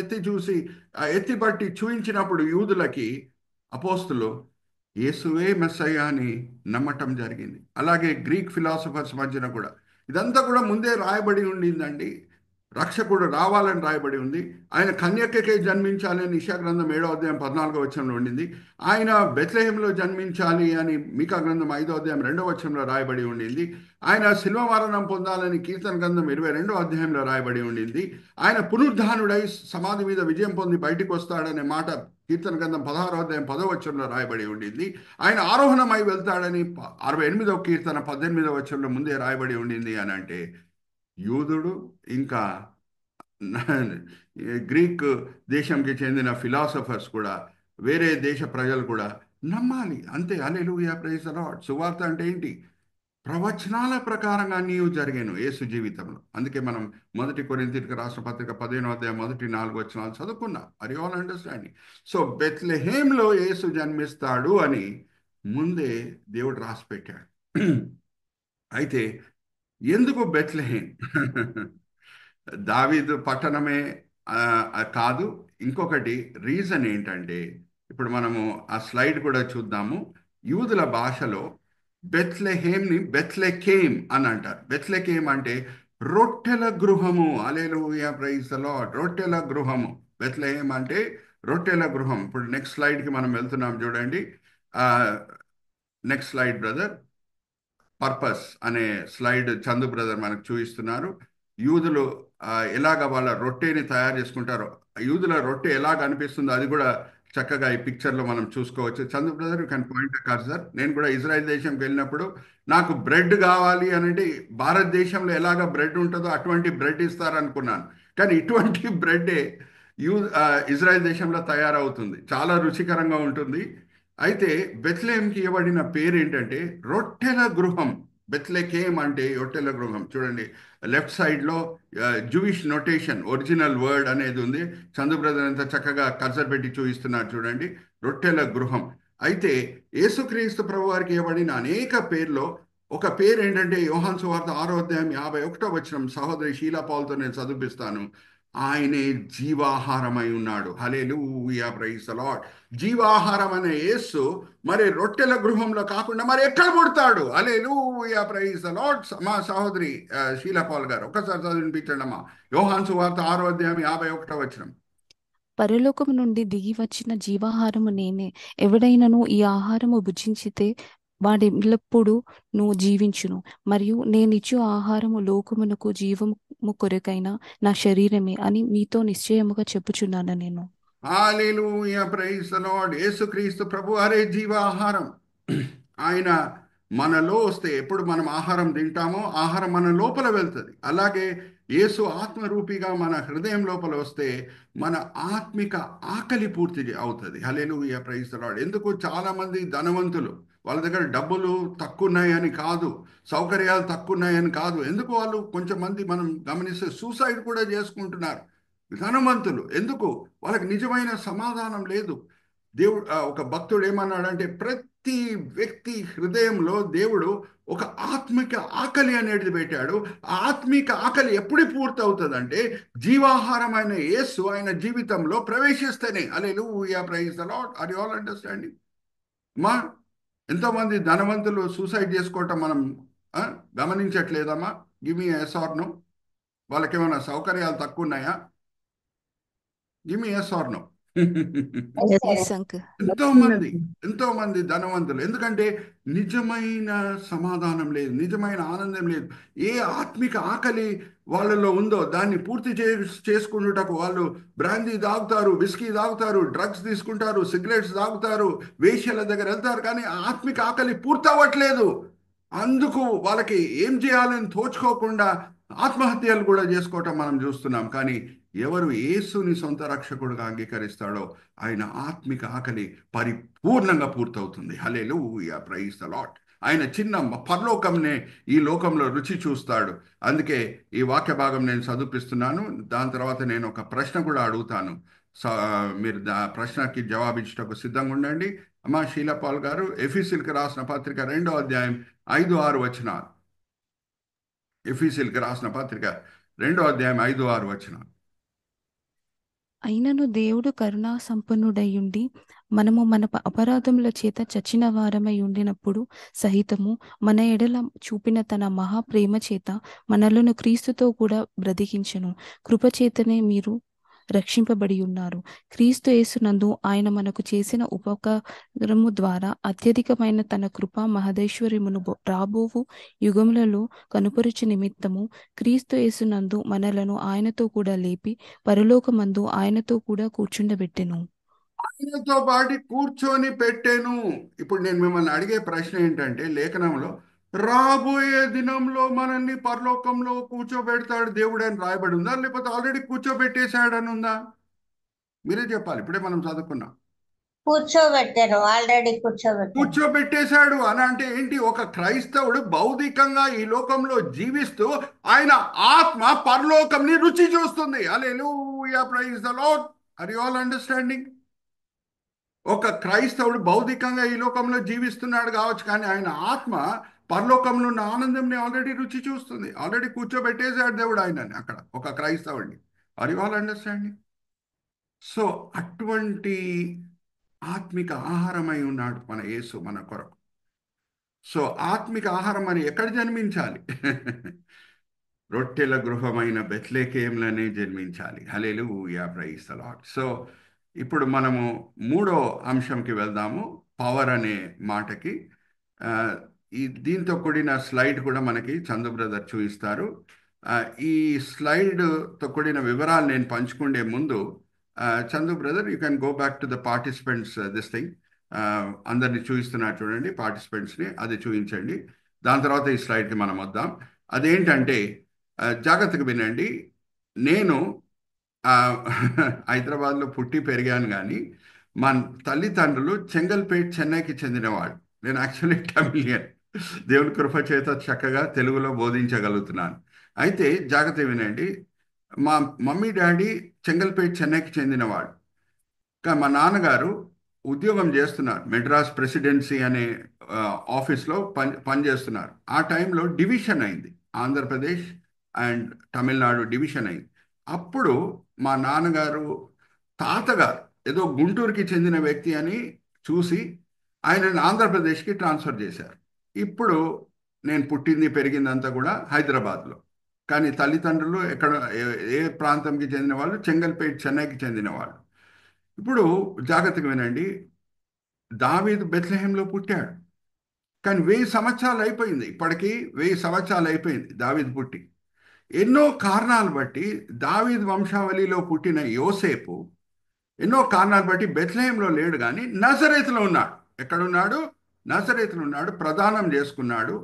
ఎత్తిపట్టి చూయించినప్పుడు యూదులకి అపోస్తులు యేసువే మెస్సయ్య అని నమ్మటం జరిగింది. అలాగే గ్రీక్ ఫిలాసఫర్స్ మధ్యన కూడా ఇదంతా కూడా ముందే రాయబడి ఉండిందండి. రక్షకుడు రావాలని రాయబడి ఉంది. ఆయన కన్యకకే జన్మించాలి అని ఇషయా గ్రంథం 7వ అధ్యాయం 14వ వచనంలో ఉండింది. ఆయన బెత్లెహేంలో జన్మించాలి అని మీకా గ్రంథం 5వ అధ్యాయం 2వ వచనంలో రాయబడి ఉండింది. ఆయన శిల్వ మరణం పొందాలని కీర్తన గ్రంథం 22వ అధ్యాయంలో రాయబడి ఉండింది. ఆయన పునరుద్ధానుడై సమాధి మీద విజయం పొంది బయటికి వస్తాడనే మాట కీర్తన గ్రంథం 16వ అధ్యాయం 10వ వచనంలో రాయబడి ఉండింది. ఆయన ఆరోహణమై వెళ్తాడని 68వ కీర్తన 18వ వచనంలో ముందే రాయబడి ఉండింది అని అంటే యూదుడు ఇంకా గ్రీక్ దేశంకి చెందిన ఫిలాసఫర్స్ కూడా, వేరే దేశ ప్రజలు కూడా నమ్మాలి అంతే. హల్లెలూయా, ప్రైజ్ ది లార్డ్. సువార్త అంటే ఏంటి? ప్రవచనాల ప్రకారంగా నీవు జరిగాను యేసు జీవితంలో. అందుకే మనం 1 కొరింథీయులకు రాసిన పత్రిక 15వ అధ్యాయం 1-4 వచనాలు చదువుకున్నాం. Are you all understanding? So బెత్లెహేంలో యేసు జన్మిస్తాడు అని ముందే దేవుడు రాసి పెట్టాడు. అయితే ఎందుకు బెత్లెహేం? దావీదు పట్టణమే కాదు. ఇంకొకటి రీజన్ ఏంటంటే, ఇప్పుడు మనము ఆ స్లైడ్ కూడా చూద్దాము. యూదుల భాషలో బెత్లెహేంని బెత్లెకేం అని అంటారు. బెత్లెకేం అంటే రొట్టెల గృహము. హల్లెలూయా, ప్రైజ్ ది లార్డ్. రొట్టెల గృహము. బెత్లెహేం అంటే రొట్టెల గృహం. ఇప్పుడు నెక్స్ట్ స్లైడ్కి మనం వెళ్తున్నాం చూడండి. Next slide brother. పర్పస్ అనే స్లైడ్ చందు బ్రదర్ మనకు చూపిస్తున్నారు. యూదులు ఎలాగ వాళ్ళ రొట్టెని తయారు చేసుకుంటారో, యూదుల రొట్టె ఎలాగ అనిపిస్తుందో అది కూడా చక్కగా ఈ పిక్చర్లో మనం చూసుకోవచ్చు. Chandu brother, you can point కాదు సార్. నేను కూడా ఇజ్రాయెల్ దేశంకి వెళ్ళినప్పుడు నాకు బ్రెడ్ కావాలి అని అంటే భారతదేశంలో ఎలాగ బ్రెడ్ ఉంటుందో అటువంటి బ్రెడ్ ఇస్తారనుకున్నాను. కానీ ఇటువంటి బ్రెడ్డే ఇజ్రాయెల్ దేశంలో తయారవుతుంది. చాలా రుచికరంగా ఉంటుంది. అయితే బెత్లెహేంకి ఇవ్వబడిన పేరు ఏంటంటే రొట్టెల గృహం. బెత్లెహేం అంటే రొట్టెల గృహం. చూడండి లెఫ్ట్ సైడ్లో జూయిష్ నొటేషన్, ఒరిజినల్ వర్డ్ అనేది ఉంది. చందు బ్రదర్ అంతా చక్కగా కర్సర్ పెట్టి చూపిస్తున్నారు చూడండి. రొట్టెల గృహం. అయితే యేసుక్రీస్తు ప్రభు వారికి ఇవ్వబడిన అనేక పేర్లో ఒక పేరు ఏంటంటే యోహాను సువార్త 6వ అధ్యాయం 51వ వచనం, సహోదరి షీలా పౌల్తో నేను చదివిస్తాను. ఆయనే జీవాహారమై ఉన్నాడు. హల్లెలూయా, ప్రైజ్ ది లార్డ్. జీవాహారం అనే యేసు మరి రొట్టెల గృహంలో కాకుండా మరి ఎక్కడ పుడతాడు? హల్లెలూయా, ప్రైజ్ ది లార్డ్. మా సహోదరి షీలా పౌల్ గారు ఒకసారి చదివినిపించండి అమ్మా. యోహాను సువార్త 6వ అధ్యాయం 51వ వచనం. పరలోకము నుండి దిగి వచ్చిన జీవాహారము నేనే. ఎవడైనను ఈ ఆహారము భుజించితే వాడెల్లప్పుడూ నువ్వు జీవించును. మరియు నేనిచ్చు ఆహారము లోకమునకు జీవము కొరకైన నా శరీరమే అని మీతో నిశ్చయముగా చెప్పుచున్నాను నేను. హల్లెలూయా, ప్రైజ్ ది లార్డ్. యేసుక్రీస్తు ప్రభు వారే జీవాహారం. ఆయన మనలో వస్తే, ఎప్పుడు మనం ఆహారం తింటామో ఆహారం మన లోపల వెళ్తుంది. అలాగే యేసు ఆత్మరూపిగా మన హృదయం లోపల వస్తే మన ఆత్మిక ఆకలి పూర్తి అవుతుంది. హల్లెలూయా, ప్రైజ్ ది లార్డ్. ఎందుకు చాలా మంది ధనవంతులు, వాళ్ళ దగ్గర డబ్బులు తక్కువ ఉన్నాయని కాదు, సౌకర్యాలు తక్కువ ఉన్నాయని కాదు. ఎందుకు వాళ్ళు కొంచెం మంది మనం గమనిస్తే సూసైడ్ కూడా చేసుకుంటున్నారు ధనవంతులు. ఎందుకు? వాళ్ళకి నిజమైన సమాధానం లేదు. దేవుడు ఒక భక్తుడు ఏమన్నాడంటే ప్రతి వ్యక్తి హృదయంలో దేవుడు ఒక ఆత్మిక ఆకలి అనేది పెట్టాడు. ఆ ఆత్మిక ఆకలి ఎప్పుడు పూర్తి అవుతుందంటే జీవాహారమైన యేసు ఆయన జీవితంలో ప్రవేశిస్తేనే. Hallelujah, praise the Lord. Are you all understanding? మా ఎంతోమంది ధనవంతులు సూసైడ్ చేసుకోవటం మనం గమనించట్లేదమ్మా? Give me yes or no. వాళ్ళకి ఏమైనా సౌకర్యాలు తక్కువ ఉన్నాయా? Give me yes or no. Yes, uncle. ఎంతో మంది ధనవంతులు. ఎందుకంటే నిజమైన సమాధానం లేదు, నిజమైన ఆనందం లేదు. ఏ ఆత్మిక ఆకలి వాళ్ళలో ఉందో దాన్ని పూర్తి చేసుకున్నటకు వాళ్ళు బ్రాందీ తాగుతారు, విస్కీ తాగుతారు, డ్రగ్స్ తీసుకుంటారు, సిగరెట్స్ తాగుతారు, వేశ్యల దగ్గర వెళ్తారు. కానీ ఆత్మిక ఆకలి పూర్తి అవ్వట్లేదు. అందుకు వాళ్ళకి ఏం చేయాలని తోచుకోకుండా ఆత్మహత్యలు కూడా చేసుకోవటం మనం చూస్తున్నాం. కానీ ఎవరు యేసుని సొంత రక్షకుడుగా అంగీకరిస్తాడో ఆయన ఆత్మిక ఆకలి పరిపూర్ణంగా పూర్తవుతుంది. హల్లెలూయా, ప్రైజ్ ద లార్డ్. ఆయన చిన్న పరలోకంనే ఈ లోకంలో రుచి చూస్తాడు. అందుకే ఈ వాక్య భాగం నేను చదివిస్తున్నాను. దాని తర్వాత నేను ఒక ప్రశ్న కూడా అడుగుతాను. స- మీరు ప్రశ్నకి జవాబిచ్చటకు సిద్ధంగా ఉండండి. అమ్మా శీలపాల్ గారు, ఎఫీసీయులకు రాసిన పత్రిక 2వ అధ్యాయం 5-6 వచనాలు. ఎఫీసీయులకు రాసిన పత్రిక 2వ అధ్యాయం 5-6 వచనాలు. అయినను దేవుడు కరుణా సంపన్నుడయ్యుండి మనము మన అపరాధముల చేత చచ్చిన వారమై ఉండినప్పుడు సహితము మన ఎడల చూపిన తన మహా ప్రేమ చేత మనలను క్రీస్తుతో కూడా బ్రతికించెను. కృపచేతనే మీరు రక్షింపబడి ఉన్నారు. క్రీస్తు యేసునందు ఆయన మనకు చేసిన ఉపకారము ద్వారా అత్యధికమైన తన కృపా మహదేశ్వర్యమును రాబోవు యుగములలో కనుపరుచు నిమిత్తము క్రీస్తు యేసునందు మనలను ఆయనతో కూడా లేపి పరలోకమందు ఆయనతో కూడా కూర్చుండబెట్టెను. ఆయనతో పాటు కూర్చొని పెట్టాను. ఇప్పుడు నేను మిమ్మల్ని అడిగే ప్రశ్న ఏంటంటే, లేఖనంలో రాబోయే దినంలో మనల్ని పరలోకంలో కూర్చోబెడతాడు దేవుడు అని రాయబడి ఉందా, లేకపోతే ఆల్రెడీ కూర్చోబెట్టేశాడని ఉందా? మీరే చెప్పాలి. ఇప్పుడే మనం చదువుకున్నాం. కూర్చోబెట్టారు, ఆల్రెడీ కూర్చోబెట్టారు. కూర్చోబెట్టేశాడు అని అంటే ఏంటి? ఒక క్రైస్తవుడు భౌతికంగా ఈ లోకంలో జీవిస్తూ ఆయన ఆత్మ పరలోకంని రుచి చూస్తుంది. Hallelujah, praise the Lord. Are you all understanding? ఒక క్రైస్తవుడు భౌతికంగా ఈ లోకంలో జీవిస్తున్నాడు కావచ్చు, కానీ ఆయన ఆత్మ పరలోకంలో ఉన్న ఆనందంని ఆల్రెడీ రుచి చూస్తుంది. ఆల్రెడీ కూర్చోబెట్టేశాడు దేవుడు ఆయనని అక్కడ, ఒక క్రైస్తవుడిని. Are you all understanding? So అటువంటి ఆత్మిక ఆహారమై ఉన్నాడు మన యేసు మన కొరకు. సో ఆత్మిక ఆహారం అని ఎక్కడ జన్మించాలి? రొట్టెల గృహమైన బెత్లెహేములోనే జన్మించాలి. Hallelujah, praise the lord. So ఇప్పుడు మనము మూడో అంశంకి వెళ్దాము, పవర్ అనే మాటకి. ఆ, దీంతో కూడిన స్లైడ్ కూడా మనకి చందు బ్రదర్ చూపిస్తారు. ఆ, ఈ స్లైడ్తో కూడిన వివరాలు నేను పంచుకునే ముందు, Chandu brother, you can go back to the participants this thing. అందరినీ చూపిస్తున్నారు చూడండి, పార్టిసిపెంట్స్ని అది చూపించండి. దాని తర్వాత ఈ స్లైడ్కి మనం వద్దాం. అదేంటంటే, జాగ్రత్తగా వినండి. నేను ఆ, హైదరాబాద్లో పుట్టి పెరిగాను, కానీ మా తల్లిదండ్రులు చెంగల్పేట్, చెన్నైకి చెందినవాడు. నేను యాక్చువల్లీ తమిళియన్. దేవుని కృప చేత చక్కగా తెలుగులో బోధించగలుగుతున్నాను. అయితే జాగ్రత్త వినండి. మా మమ్మీ డాడీ చెంగల్పేట్, చెన్నైకి చెందినవాడు. కానీ మా నాన్నగారు ఉద్యోగం చేస్తున్నారు, మెడ్రాస్ ప్రెసిడెన్సీ అనే ఆఫీస్లో పనిచేస్తున్నారు. ఆ టైంలో డివిజన్ అయింది, ఆంధ్రప్రదేశ్ అండ్ తమిళనాడు డివిజన్ అయింది. అప్పుడు మా నాన్నగారు తాతగారు ఏదో గుంటూరుకి చెందిన వ్యక్తి అని చూసి ఆయనను ఆంధ్రప్రదేశ్కి ట్రాన్స్ఫర్ చేశారు. ఇప్పుడు నేను పుట్టింది పెరిగిందంతా కూడా హైదరాబాద్లో, కానీ తల్లిదండ్రులు ఎక్కడ ఏ ప్రాంతంకి చెందిన వాళ్ళు? చెంగల్పేట్, చెన్నైకి చెందిన వాళ్ళు. ఇప్పుడు జాగ్రత్తగా వినండి. దావీదు బెత్లెహేంలో పుట్టాడు, కానీ 1000 సంవత్సరాలు అయిపోయింది. ఇప్పటికీ 1000 సంవత్సరాలు అయిపోయింది దావీదు పుట్టి. ఎన్నో కారణాలు బట్టి దావీదు వంశావళిలో పుట్టిన యోసేపు ఎన్నో కారణాలు బట్టి బెత్లెహేంలో లేడు, కానీ నజరేతులో ఉన్నాడు. ఎక్కడున్నాడు? నజరేతులో ఉన్నాడు. ప్రదానం చేసుకున్నాడు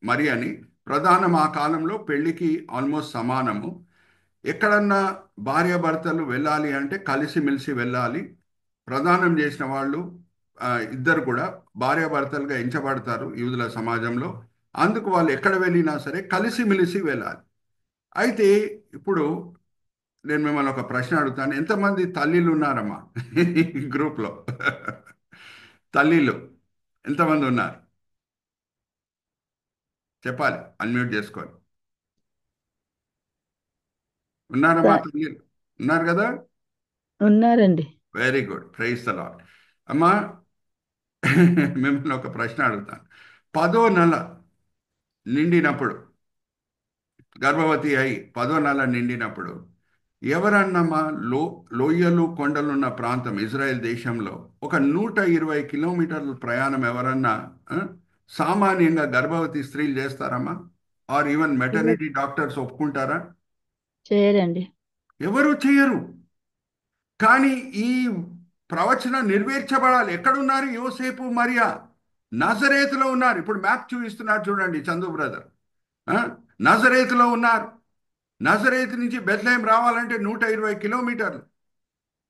మరి అని. ప్రదానం ఆ కాలంలో పెళ్లికి ఆల్మోస్ట్ సమానము. ఎక్కడన్నా భార్యాభర్తలు వెళ్ళాలి అంటే కలిసిమెలిసి వెళ్ళాలి. ప్రదానం చేసిన వాళ్ళు ఇద్దరు కూడా భార్యాభర్తలుగా ఎంచబడతారు యూదుల సమాజంలో. అందుకు వాళ్ళు ఎక్కడ వెళ్ళినా సరే కలిసిమెలిసి వెళ్ళాలి. అయితే ఇప్పుడు నేను మిమ్మల్ని ఒక ప్రశ్న అడుగుతాను. ఎంతమంది తల్లిలు ఉన్నారమ్మా ఈ గ్రూప్లో? తల్లిలు ఎంతమంది ఉన్నారు? చెప్పాలి, అన్మ్యూట్ చేసుకోవాలి. ఉన్నారమ్మా తల్లిలు? ఉన్నారు కదా? ఉన్నారండి. Very good, praise the lord. అమ్మా, మిమ్మల్ని ఒక ప్రశ్న అడుగుతాను. 10వ నెల నిండినప్పుడు, గర్భవతి అయి 10వ నెల నిండినప్పుడు ఎవరన్నమా లోయలు కొండలున్న ప్రాంతం ఇజ్రాయెల్ దేశంలో ఒక 120 కిలోమీటర్ల ప్రయాణం ఎవరన్నా సామాన్యంగా గర్భవతి స్త్రీలు చేస్తారమ్మా? ఆర్ ఈవెన్ మెటర్నిటీ డాక్టర్స్ ఒప్పుకుంటారా? చేయరండి. ఎవరు చేయరు. కానీ ఈ ప్రవచనం నెరవేర్చబడాలి. ఎక్కడున్నారు యోసేపు మరియా? నజరేతులో ఉన్నారు. ఇప్పుడు మ్యాప్ చూపిస్తున్నారు చూడండి చందు బ్రదర్. నజరేతులో ఉన్నారు. నజరేతు నుంచి బెత్లెహేం రావాలంటే 120 కిలోమీటర్లు.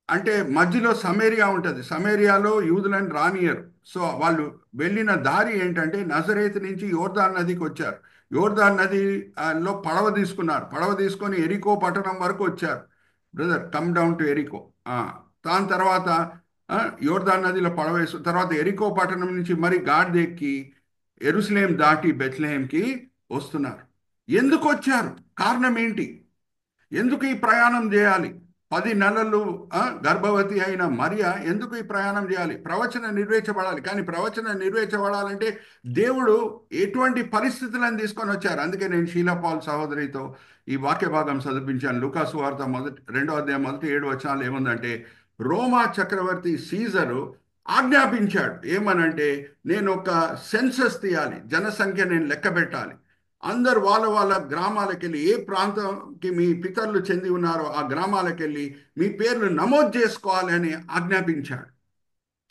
అంటే మధ్యలో సమేరియా ఉంటుంది. సమేరియాలో యూదులను రానియరు. సో వాళ్ళు వెళ్ళిన దారి ఏంటంటే నజరేతు నుంచి యోర్దాన్ నదికి వచ్చారు. యోర్దాన్ నది లో పడవ తీసుకున్నారు. పడవ తీసుకొని ఎరికో పట్టణం వరకు వచ్చారు. Brother, come down to Eriko. దాని తర్వాత యోర్దాన్ నదిలో పడవ వేసుకున్న తర్వాత ఎరికో పట్టణం నుంచి మరి గాడిద ఎక్కి యెరూషలేం దాటి బెత్లెహేంకి వస్తున్నారు. ఎందుకు వచ్చారు? కారణం ఏంటి? ఎందుకు ఈ ప్రయాణం చేయాలి? 10 నెలలు గర్భవతి అయిన మరియా ఎందుకు ఈ ప్రయాణం చేయాలి? ప్రవచన నెరవేర్చబడాలి. కానీ ప్రవచన నెరవేర్చబడాలంటే దేవుడు ఎటువంటి పరిస్థితులను తీసుకొని వచ్చారు. అందుకే నేను షీలా పాల్ సహోదరితో ఈ వాక్య భాగం చదివించాను. లూకాసు వార్త 2వ అధ్యాయం 1-7 వచనాలు ఏముందంటే, రోమా చక్రవర్తి సీజరు ఆజ్ఞాపించాడు. ఏమనంటే, నేను ఒక సెన్సస్ తీయాలి, జనసంఖ్య నేను లెక్క పెట్టాలి. అందరు వాళ్ళ వాళ్ళ గ్రామాలకు వెళ్ళి, ఏ ప్రాంతంకి మీ పితరులు చెంది ఉన్నారో ఆ గ్రామాలకు వెళ్ళి మీ పేర్లు నమోదు చేసుకోవాలి అని ఆజ్ఞాపించాడు.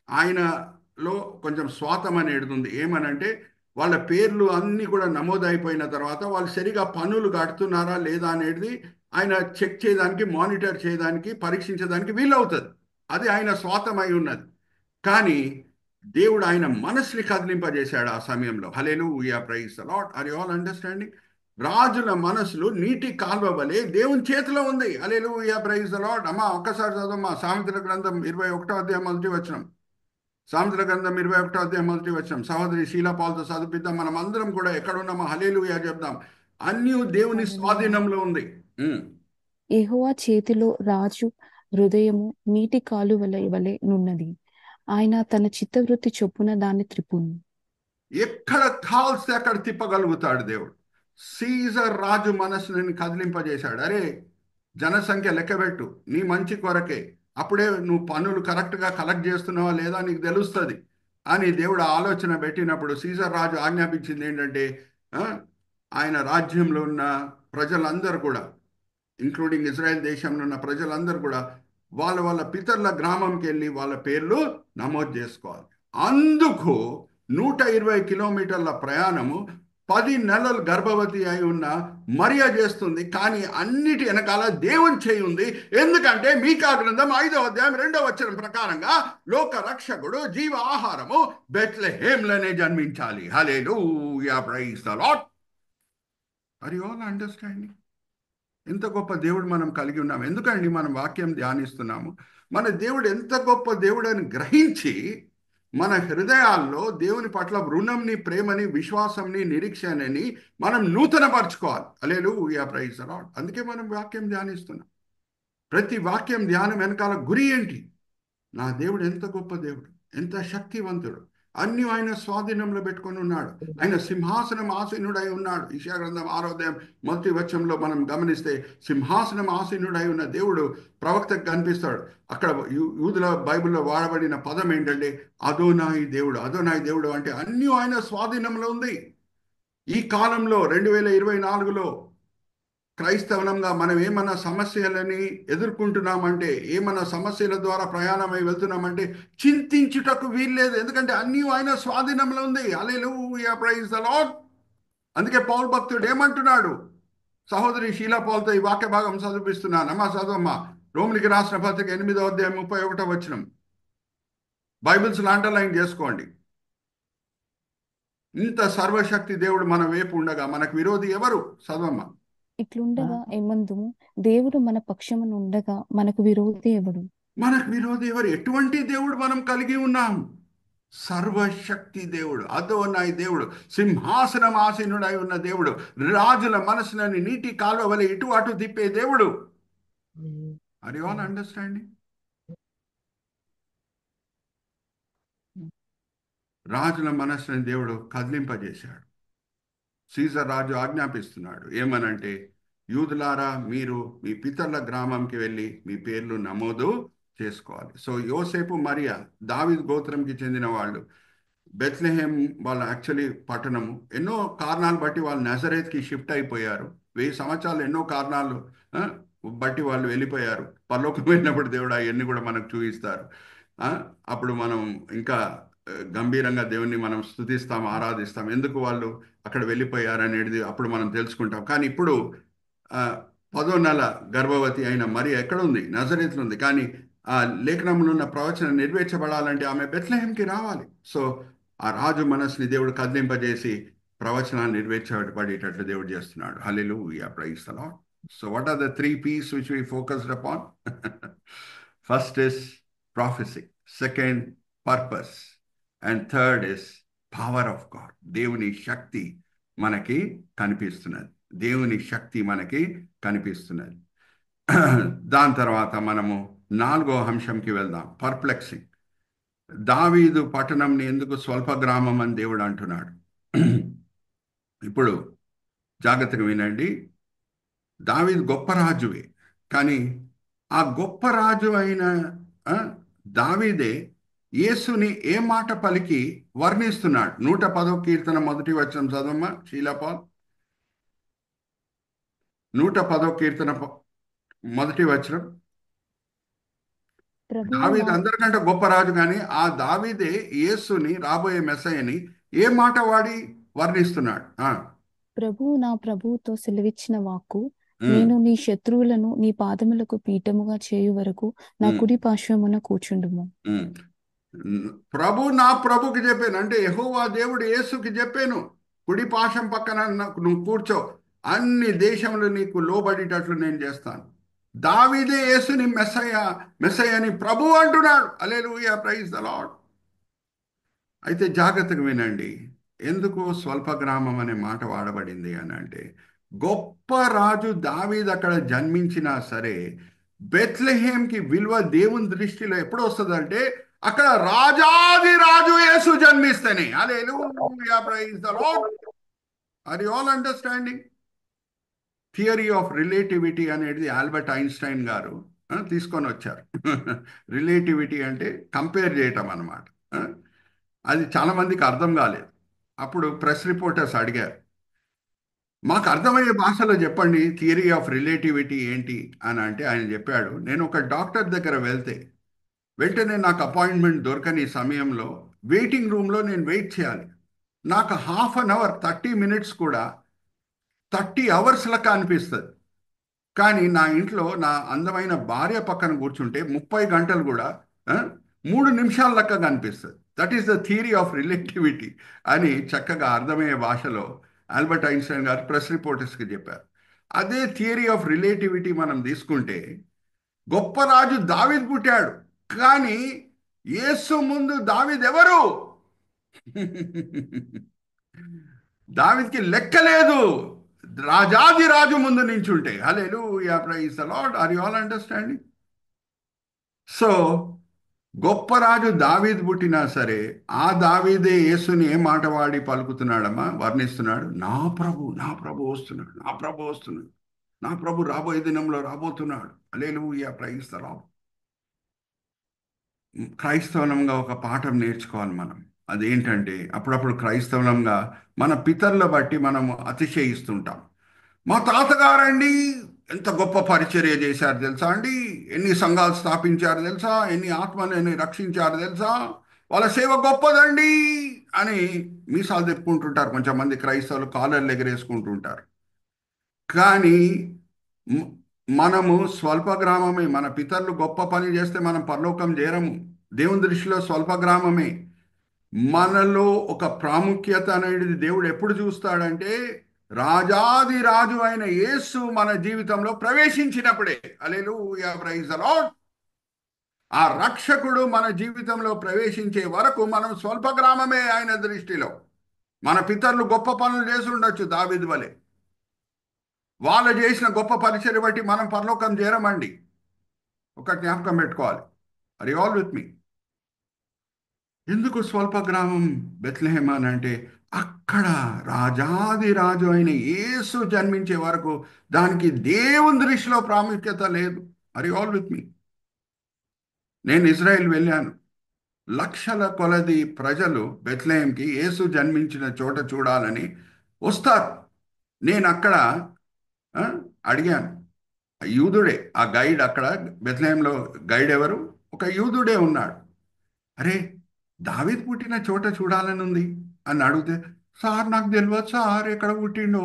ఆయనలో కొంచెం స్వాతం అనేది ఉంది. ఏమనంటే, వాళ్ళ పేర్లు అన్నీ కూడా నమోదైపోయిన తర్వాత వాళ్ళు సరిగా పన్నులు కడుతున్నారా లేదా అనేది ఆయన చెక్ చేయడానికి, మానిటర్ చేయడానికి, పరీక్షించడానికి వీలవుతుంది. అది ఆయన స్వాతమై ఉన్నది. కానీ దేవుడు ఆయన మనసుని కదిలింపజేశాడు ఆ సమయంలో. Hallelujah, praise the Lord. Are you all understanding? రాజుల మనసులు నీటి కాల్వ వలె దేవుని చేతిలో ఉంది. Hallelujah, praise the Lord. అమ్మా ఒక్కసారి చదవమ్మా, సామెతల గ్రంథం 21వ అధ్యాయం 1వ వచనం. సామెతల గ్రంథం 21వ అధ్యాయం 1వ వచనం. సహోదరి షీలా పాల్తో చదివిద్దాం. మనం అందరం కూడా ఎక్కడున్నామో హల్లెలూయా చెప్దాం. అన్నీ దేవుని స్వాధీనంలో ఉంది. యెహోవా చేతిలో రాజు హృదయము నీటి కాలువల వలె నున్నది. ఆయన తన చిత్తవృత్తి చొప్పున దాన్ని త్రిప్పును. ఎక్కడ కాల్స్తే అక్కడ తిప్పగలుగుతాడు దేవుడు. సీజర్ రాజు మనసుని కదిలింపజేశాడు. అరే, జనసంఖ్య లెక్కబెట్టు, నీ మంచి కొరకే, అప్పుడే నువ్వు పన్నులు కరెక్ట్గా కలెక్ట్ చేస్తున్నావా లేదా నీకు తెలుస్తుంది అని దేవుడు ఆలోచన పెట్టినప్పుడు సీజర్ రాజు ఆజ్ఞాపించింది ఏంటంటే, ఆయన రాజ్యంలో ఉన్న ప్రజలందరూ కూడా, ఇంక్లూడింగ్ ఇజ్రాయెల్ దేశంలో ఉన్న ప్రజలందరూ కూడా వాళ్ళ వాళ్ళ పితరుల గ్రామంకి వెళ్ళి వాళ్ళ పేర్లు నమోదు చేసుకోవాలి. అందుకు 120 కిలోమీటర్ల ప్రయాణము 10 నెలలు గర్భవతి అయి ఉన్న మరియా చేస్తుంది. కానీ అన్నిటి వెనకాల దేవుని చేయి ఉంది. ఎందుకంటే మీకా గ్రంథం 5వ అధ్యాయం 2వ వచనం ప్రకారంగా లోక రక్షకుడు జీవ ఆహారము బెత్లెహేంలోనే జన్మించాలి. Hallelujah, praise the Lord. Are you all understanding? ఎంత గొప్ప దేవుడు మనం కలిగి ఉన్నాము. ఎందుకండి మనం వాక్యం ధ్యానిస్తున్నాము? మన దేవుడు ఎంత గొప్ప దేవుడు అని గ్రహించి మన హృదయాల్లో దేవుని పట్ల రుణంని, ప్రేమని, విశ్వాసంని, నిరీక్షణని మనం నూతనపరచుకోవాలి. హల్లెలూయా, ప్రైజ్ ది లార్డ్. అందుకే మనం వాక్యం ధ్యానిస్తున్నాం. ప్రతి వాక్యం ధ్యానం వెనకాల గురి ఏంటి? నా దేవుడు ఎంత గొప్ప దేవుడు, ఎంత శక్తివంతుడు, అన్ని ఆయన స్వాధీనంలో పెట్టుకొని ఉన్నాడు. ఆయన సింహాసనం ఆసీనుడై ఉన్నాడు. యెషయా గ్రంథం 6వ అధ్యాయం 1వ వచనంలో మనం గమనిస్తే సింహాసనం ఆసీనుడై ఉన్న దేవుడు ప్రవక్తకు కనిపిస్తాడు. అక్కడ యూదుల బైబిల్లో వాడబడిన పదం ఏంటంటే అదోనాయి దేవుడు. అదోనాయి దేవుడు అంటే అన్నీ ఆయన స్వాధీనంలో ఉంది. ఈ కాలంలో 2024లో క్రైస్తవనంగా మనం ఏమన్నా సమస్యలని ఎదుర్కొంటున్నామంటే, ఏమన్నా సమస్యల ద్వారా ప్రయాణమై వెళ్తున్నామంటే చింతించుటకు వీల్లేదు. ఎందుకంటే అన్నీ ఆయన స్వాధీనంలో ఉంది. Hallelujah, praise the lord. అందుకే పౌలు భక్తుడు ఏమంటున్నాడు? సహోదరి షీలా పాల్తో ఈ వాక్య భాగం చదివిస్తున్నాను. అమ్మా చదవమ్మా. రోమిలికి రాసిన పత్రిక 8వ అధ్యాయం 31వ వచనం. బైబిల్స్ అండర్లైన్ చేసుకోండి. ఇంత సర్వశక్తి దేవుడు మన వైపు ఉండగా మనకు విరోధి ఎవరు? చదవమ్మా. ఇట్లుండగా ఏమందుము, దేవుడు మన పక్షమున ఉండగా మనకు విరోధి ఎవడు? మనకు విరోధి ఎవరు? ఎటువంటి దేవుడు మనం కలిగి ఉన్నాం? సర్వశక్తి దేవుడు, అదోనాయి దేవుడు, సింహాసనం ఆసీనుడై ఉన్న దేవుడు, రాజుల మనసులని నీటి కాలువ వలె ఇటు అటు తిప్పే దేవుడు. Are you all understanding? రాజుల మనసుని దేవుడు కదిలింపజేశాడు. సీజర్ రాజు ఆజ్ఞాపిస్తున్నాడు. ఏమనంటే, యూదులారా, మీరు మీ పితరుల గ్రామంకి వెళ్ళి మీ పేర్లు నమోదు చేసుకోవాలి. సో యోసేపు, మరియా దావీదు గోత్రంకి చెందిన వాళ్ళు. బెత్లెహేం వాళ్ళ యాక్చువల్లీ పట్టణము. ఎన్నో కారణాలు బట్టి వాళ్ళు నజరేత్కి షిఫ్ట్ అయిపోయారు. 1000 సంవత్సరాలు ఎన్నో కారణాలు బట్టి వాళ్ళు వెళ్ళిపోయారు. పరలోకం వెళ్ళినప్పుడు దేవుడు అవన్నీ కూడా మనకు చూపిస్తారు. అప్పుడు మనం ఇంకా గంభీరంగా దేవుణ్ణి మనం స్తుతిస్తాం, ఆరాధిస్తాం. ఎందుకు వాళ్ళు అక్కడ వెళ్ళిపోయారు అనేది అప్పుడు మనం తెలుసుకుంటాం. కానీ ఇప్పుడు 10వ నెల గర్భవతి అయిన మరి ఎక్కడుంది? నజరేతులో ఉంది. కానీ ఆ లేఖనంలో ఉన్న ప్రవచనం నెరవేర్చబడాలంటే ఆమె బెత్లెహేంకి రావాలి. సో ఆ రాజు మనసుని దేవుడు కదిలింపజేసి ప్రవచనాన్ని నెరవేర్చబడేటట్లు దేవుడు చేస్తున్నాడు. Hallelujah, praise the Lord. So what are the 3 P's which we focused upon? First is prophecy, second purpose, and third is power of God. దేవుని శక్తి మనకి కనిపిస్తున్నది. దేవుని శక్తి మనకి కనిపిస్తున్నది. దాని తర్వాత మనము 4వ అంశంకి వెళ్దాం. పర్ప్లెక్సింగ్. దావీదు పట్టణంని ఎందుకు స్వల్ప గ్రామం అని దేవుడు అంటున్నాడు? ఇప్పుడు జాగ్రత్తగా వినండి. దావీదు గొప్ప రాజువే, కానీ ఆ గొప్ప రాజు అయిన దావీదే యేసుని ఏ మాట పలికి వర్ణిస్తున్నాడు? 110వ కీర్తన 1వ వచనం చదవమ్మా షీలాపాల్. 110వ కీర్తన 1వ వచనం. దావీదు అందరికంటే గొప్ప రాజు, కానీ ఆ దావీదే యేసుని, రాబోయే మెస్సయ్యని ఏ మాట వాడి వర్ణిస్తున్నాడు? ప్రభువు నా ప్రభువుతో సెలవిచ్చిన వాక్కు, నేను నీ శత్రువులను నీ పాదములకు పీఠముగా చేయు వరకు నా కుడి పార్శ్వమున కూర్చుండుము. ప్రభు నా ప్రభుకి చెప్పాను అంటే యెహోవా దేవుడు యేసుకి చెప్పాను, కుడి పాశం పక్కన నువ్వు కూర్చో, అన్ని దేశంలో నీకు లోబడేటట్లు నేను చేస్తాను. దావీదే యేసుని మెస్సయ్యని ప్రభు అంటున్నాడు. హల్లెలూయా, ప్రైజ్ ది లార్డ్. అయితే జాగ్రత్తగా వినండి, ఎందుకు స్వల్ప గ్రామం అనే మాట వాడబడింది అని అంటే, గొప్ప రాజు దావీదు అక్కడ జన్మించినా సరే బెత్లెహేంకి విలువ దేవుని దృష్టిలో ఎప్పుడు వస్తుందంటే అక్కడ రాజాది రాజు యేసు జన్మిస్తేనే. Hallelujah, praise the Lord. Are you all understanding? Theory of relativity అనేది ఆల్బర్ట్ ఐన్స్టైన్ గారు తీసుకొని వచ్చారు. రిలేటివిటీ అంటే కంపేర్ చేయటం అన్నమాట. అది చాలా మందికి అర్థం కాలేదు. అప్పుడు ప్రెస్ రిపోర్టర్స్ అడిగారు, మాకు అర్థమయ్యే భాషలో చెప్పండి థియరీ ఆఫ్ రిలేటివిటీ ఏంటి అని అంటే ఆయన చెప్పాడు, నేను ఒక డాక్టర్ దగ్గర వెంటనే నాకు అపాయింట్మెంట్ దొరకని సమయంలో వెయిటింగ్ రూమ్లో నేను వెయిట్ చేయాలి. నాకు హాఫ్ అన్ అవర్ 30 minutes కూడా 30 hours లెక్క అనిపిస్తుంది. కానీ నా ఇంట్లో నా అందమైన భార్య పక్కన కూర్చుంటే 30 గంటలు కూడా 3 నిమిషాల లెక్క కనిపిస్తుంది. That is the theory of relativity అని చక్కగా అర్థమయ్యే భాషలో ఆల్బర్ట్ ఐన్స్టైన్ గారు ప్రెస్ రిపోర్టర్స్కి చెప్పారు. అదే థియరీ ఆఫ్ రిలేటివిటీ మనం తీసుకుంటే గొప్ప రాజు దావీదు పుట్టాడు, కానీ యేసు ముందు దావీదు ఎవరు? దావీదుకి లెక్కలేదు రాజాది రాజు ముందు నించుంటే. Hallelujah, praise the Lord. Are you all understanding? So గొప్ప రాజు దావీదు పుట్టినా సరే ఆ దావీదే యేసుని ఏ మాట వాడి పలుకుతున్నాడమ్మా, వర్ణిస్తున్నాడు? నా ప్రభు వస్తున్నాడు, నా ప్రభు వస్తున్నాడు, నా ప్రభు రాబోయే దినంలో రాబోతున్నాడు. హల్లెలూయా, ప్రైజ్ ది లార్డ్. క్రైస్తవంగా ఒక పాఠం నేర్చుకోవాలి మనం. అదేంటంటే అప్పుడప్పుడు క్రైస్తవంగా మన పితరుల బట్టి మనము అతిశయిస్తుంటాం. మా తాతగారండి ఎంత గొప్ప పరిచర్య చేశారు తెలుసా అండి, ఎన్ని సంఘాలు స్థాపించారు తెలుసా, ఎన్ని ఆత్మలని రక్షించారు తెలుసా, వాళ్ళ సేవ గొప్పదండి అని మీసాలు తెప్పుకుంటుంటారు. కొంచెం మంది క్రైస్తవులు కాలర్లు ఎగరేసుకుంటుంటారు. కానీ మనము స్వల్ప గ్రామమే. మన పితరులు గొప్ప పని చేస్తే మనం పరలోకం చేరము. దేవుని దృష్టిలో స్వల్ప గ్రామమే. మనలో ఒక ప్రాముఖ్యత అనేది దేవుడు ఎప్పుడు చూస్తాడంటే రాజాది రాజు అయిన యేసు మన జీవితంలో ప్రవేశించినప్పుడే. హల్లెలూయా, ప్రైజ్ ది లార్డ్. ఆ రక్షకుడు మన జీవితంలో ప్రవేశించే వరకు మనం స్వల్ప గ్రామమే ఆయన దృష్టిలో. మన పితరులు గొప్ప పనులు చేసి ఉండొచ్చు దావీదు వలె, వాళ్ళు చేసిన గొప్ప పరిచర్య బట్టి మనం పరలోకం చేరమండి. ఒక జ్ఞాపకం పెట్టుకోవాలి. ఆర్ యు ఆల్ విత్ మీ? ఎందుకు స్వల్ప గ్రామం బెత్లెహేమ్ అని అంటే అక్కడ రాజాది రాజు అయిన యేసు జన్మించే వరకు దానికి దేవుని దృష్టిలో ప్రాముఖ్యత లేదు. ఆర్ యు ఆల్ విత్ మీ? నేను ఇజ్రాయెల్ వెళ్ళాను. లక్షల కొలది ప్రజలు బెత్లెహేమ్కి యేసు జన్మించిన చోట చూడాలని వస్తారు. నేను అక్కడ అడిగాను, యూదుడే ఆ గైడ్. అక్కడ బెత్లెహేంలో గైడ్ ఎవరు? ఒక యూదుడే ఉన్నాడు. అరే, దావీదు పుట్టిన చోట చూడాలని ఉంది అని అడిగితే, సార్ నాకు తెలియదు సార్ ఎక్కడ పుట్టిండో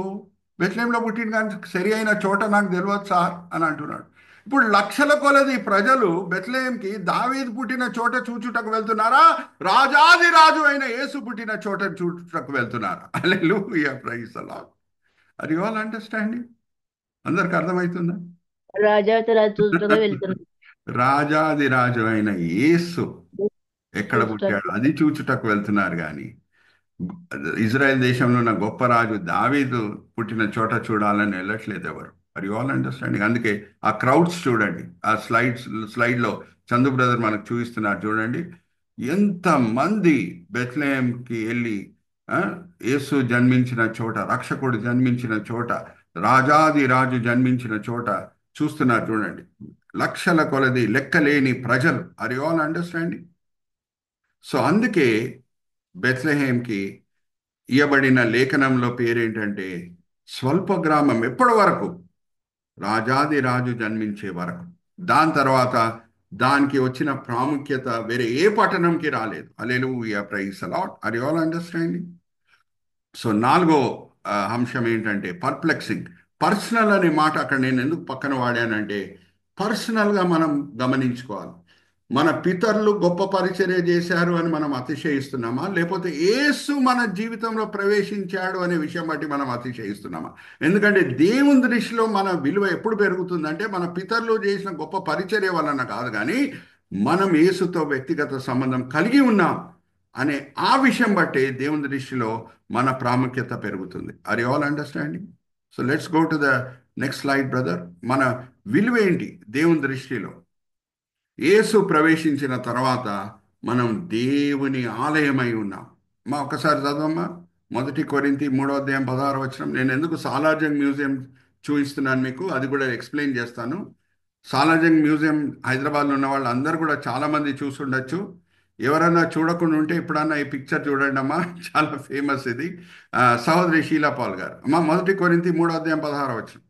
బెత్లెహేంలో పుట్టిన కానీ సరి అయిన చోట నాకు తెలియదు సార్ అని అంటున్నాడు. ఇప్పుడు లక్షల కొలది ప్రజలు బెత్లెహేంకి దావీదు పుట్టిన చోట చూచుటకు వెళ్తున్నారా, రాజాది రాజు అయిన యేసు పుట్టిన చోట చూచుటకు వెళ్తున్నారా? Hallelujah, praise the Lord. Are you all understanding? అందరికి అర్థమవుతుందా? రాజాతో రాజు చూస్తూనే వెళ్తున్నాం. రాజాది రాజు అయిన యేసు ఎక్కడ పుట్టాడు చూస్తూ అది చూచుటకు వెళ్తున్నారు కానీ ఇజ్రాయెల్ దేశంలో ఉన్న గొప్ప రాజు దావీదు పుట్టిన చోట చూడాలని వెళ్ళట్లేదు ఎవరు. అది ఆల్ అండర్స్టాండింగ్. అందుకే ఆ క్రౌడ్స్ చూడండి, ఆ స్లైడ్లో చందు బ్రదర్ మనకు చూపిస్తున్నారు చూడండి. ఎంతమంది బెత్లెహేంకి వెళ్ళి ఆ, యేసు జన్మించిన చోట, రక్షకుడు జన్మించిన చోట, రాజాది రాజు జన్మించిన చోట చూస్తున్నారు చూడండి. లక్షల కొలది లెక్కలేని ప్రజలు. అది ఆల్ అండర్స్టాండింగ్. సో అందుకే బెత్లెహేంకి ఇయ్యబడిన లేఖనంలో పేరేంటంటే స్వల్ప గ్రామం. ఎప్పటి వరకు? రాజాది రాజు జన్మించే వరకు. దాని తర్వాత దానికి వచ్చిన ప్రాముఖ్యత వేరే ఏ పట్టణంకి రాలేదు. Hallelujah, praise the Lord. Are you all understanding? So నాలుగో అంశం ఏంటంటే పర్ప్లెక్సింగ్. పర్సనల్ అనే మాట అక్కడ నేను ఎందుకు పక్కన వాడానంటే పర్సనల్గా మనం గమనించుకోవాలి. మన పితరులు గొప్ప పరిచర్య చేశారు అని మనం అతిశయిస్తున్నామా, లేకపోతే యేసు మన జీవితంలో ప్రవేశించాడు అనే విషయం బట్టి మనం అతిశయిస్తున్నామా? ఎందుకంటే దేవుని దృష్టిలో మన విలువ ఎప్పుడు పెరుగుతుందంటే మన పితరులు చేసిన గొప్ప పరిచర్య వలన కాదు, కానీ మనం యేసుతో వ్యక్తిగత సంబంధం కలిగి ఉన్నాం అనే ఆ విషయం బట్టే దేవుని దృష్టిలో మన ప్రాముఖ్యత పెరుగుతుంది. Are you all understanding? So let's go to the next slide brother. మన విలువ ఏంటి దేవుని దృష్టిలో? యేసు ప్రవేశించిన తర్వాత మనం దేవుని ఆలయమై ఉన్నాం. మా ఒకసారి చదవమ్మా, 1 కొరింథీ 3:16. నేను ఎందుకు సాలార్జంగ్ మ్యూజియం చూపిస్తున్నాను మీకు, అది కూడా ఎక్స్ప్లెయిన్ చేస్తాను. సాలార్జంగ్ మ్యూజియం హైదరాబాద్లో ఉన్న వాళ్ళు అందరూ కూడా చాలామంది చూసుండొచ్చు. ఎవరన్నా చూడకుండా ఉంటే ఇప్పుడన్నా ఈ పిక్చర్ చూడండి అమ్మా, చాలా ఫేమస్ ఇది. సహోదరి షీలా పాల్ గారు. అమ్మా 1 కొరింథీ 3:16.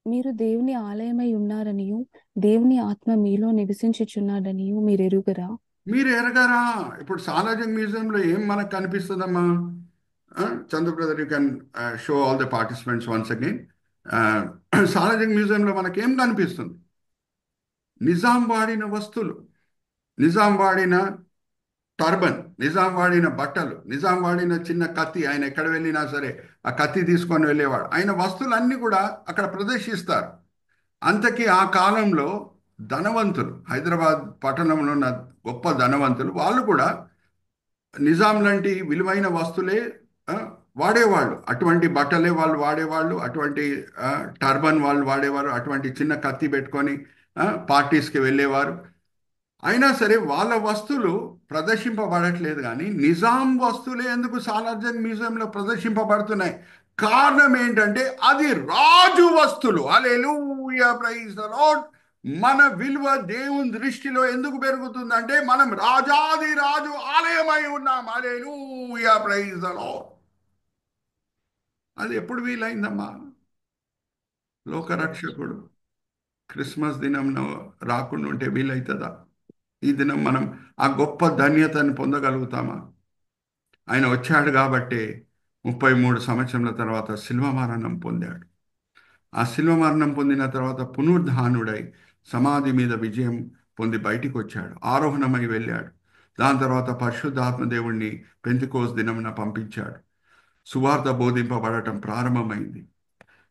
మీరు దేవుని ఆలయమై ఉన్నారనియు దేవుని ఆత్మ మీలో నివసించుచున్నాడనియు మీరు ఎరుగరా? మీరు ఎరగారా? ఇప్పుడు సాలార్జంగ్ మ్యూజియంలో ఏం మనకు కనిపిస్తుందమ్మా? Chandu brother, you can show all the participants once again. Salarjung మ్యూజియంలో మనకేం కనిపిస్తుంది? నిజాం వాడిన వస్తువులు, నిజాం వాడిన టర్బన్, నిజాం వాడిన బట్టలు, నిజాం వాడిన చిన్న కత్తి. ఆయన ఎక్కడ వెళ్ళినా సరే ఆ కత్తి తీసుకొని వెళ్ళేవాడు. ఆయన వస్తువులన్నీ కూడా అక్కడ ప్రదర్శిస్తారు. అంతకీ ఆ కాలంలో ధనవంతులు, హైదరాబాద్ పట్టణంలో ఉన్న గొప్ప ధనవంతులు, వాళ్ళు కూడా నిజాం లాంటి విలువైన వస్తువులే ఆ, వాడేవాళ్ళు. అటువంటి బట్టలే వాళ్ళు వాడేవాళ్ళు, అటువంటి టర్బన్ వాళ్ళు వాడేవారు, అటువంటి చిన్న కత్తి పెట్టుకొని పార్టీస్కి వెళ్ళేవారు. అయినా సరే వాళ్ళ వస్తువులు ప్రదర్శింపబడట్లేదు, కానీ నిజాం వస్తువులే ఎందుకు సాలార్జంగ్ మ్యూజియంలో ప్రదర్శింపబడుతున్నాయి? కారణం ఏంటంటే అది రాజు వస్తువులు. హల్లెలూయా, ప్రైజ్ ది లార్డ్. మన విలువ దేవుని దృష్టిలో ఎందుకు పెరుగుతుందంటే మనం రాజాది రాజు ఆలయమై ఉన్నాం. హల్లెలూయా, ప్రైజ్ ది లార్డ్. అది ఎప్పుడు వీలైందమ్మా? లోకరక్షకుడు క్రిస్మస్ దినం రాకుండా ఉంటే వీలవుతుందా? ఈ దినం మనం ఆ గొప్ప ధన్యతను పొందగలుగుతామా? ఆయన వచ్చాడు కాబట్టే 33 సంవత్సరాల తర్వాత శిల్వ మరణం పొందాడు. ఆ శిల్వ మరణం పొందిన తర్వాత పునరుద్ధానుడై సమాధి మీద విజయం పొంది బయటికి వచ్చాడు, ఆరోహణమై వెళ్ళాడు. దాని తర్వాత పరిశుద్ధాత్మ దేవుణ్ణి పెంతెకోస్తు దినమున పంపించాడు. సువార్త బోధింపబడటం ప్రారంభమైంది.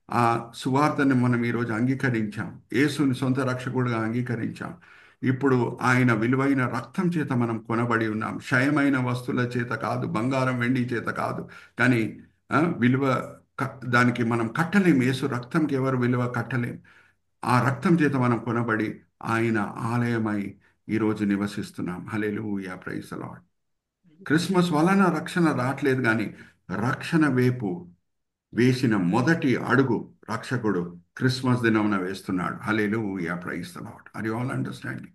ఆ సువార్తని మనం ఈరోజు అంగీకరించాం, యేసుని సొంత రక్షకుడుగా అంగీకరించాం. ఇప్పుడు ఆయన విలువైన రక్తం చేత మనం కొనబడి ఉన్నాం. క్షయమైన వస్తువుల చేత కాదు, బంగారం వెండి చేత కాదు, కానీ విలువ దానికి మనం కట్టలేం. యేసు రక్తంకి ఎవరు విలువ కట్టలేం. ఆ రక్తం చేత మనం కొనబడి ఆయన ఆలయమై ఈరోజు నివసిస్తున్నాం. హల్లెలూయా, ప్రైజ్ ది లార్డ్. క్రిస్మస్ వలన రక్షణ రావట్లేదు, కానీ రక్షణ వైపు వేసిన మొదటి అడుగు రక్షకుడు క్రిస్మస్ దినమున వేస్తున్నాడు. Hallelujah, praise the Lord. Are you all understanding?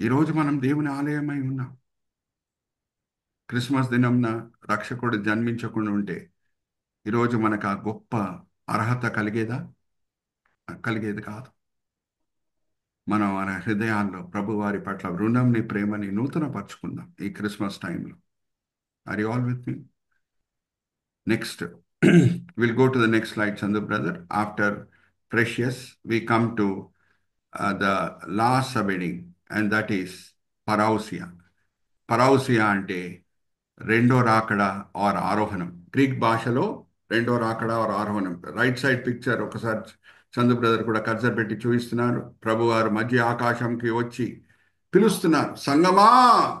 ఈరోజు మనం దేవుని ఆలయమై ఉన్నాం. క్రిస్మస్ దినమున రక్షకుడు జన్మించకుండా ఉంటే ఈరోజు మనకు ఆ గొప్ప అర్హత కలిగేదా? కలిగేది కాదు. మనం మన హృదయాల్లో ప్రభువారి పట్ల రుణంని, ప్రేమని నూతనపరుచుకుందాం ఈ క్రిస్మస్ టైంలో. Are you all with me? Next We'll go to the next slide, Chandu brother. After Precious, we come to the last subheading, and that is Parousia. Parousia అంటే రెండో రాకడ ఆర్ ఆరోహణం. గ్రీక్ భాషలో రెండో రాకడ ఆర్ ఆరోహణం. రైట్ సైడ్ పిక్చర్ ఒకసారి Chandu brother కూడా cursor పెట్టి చూపిస్తున్నారు. ప్రభువారు మధ్య ఆకాశంకి వచ్చి పిలుస్తున్నారు, సంగమా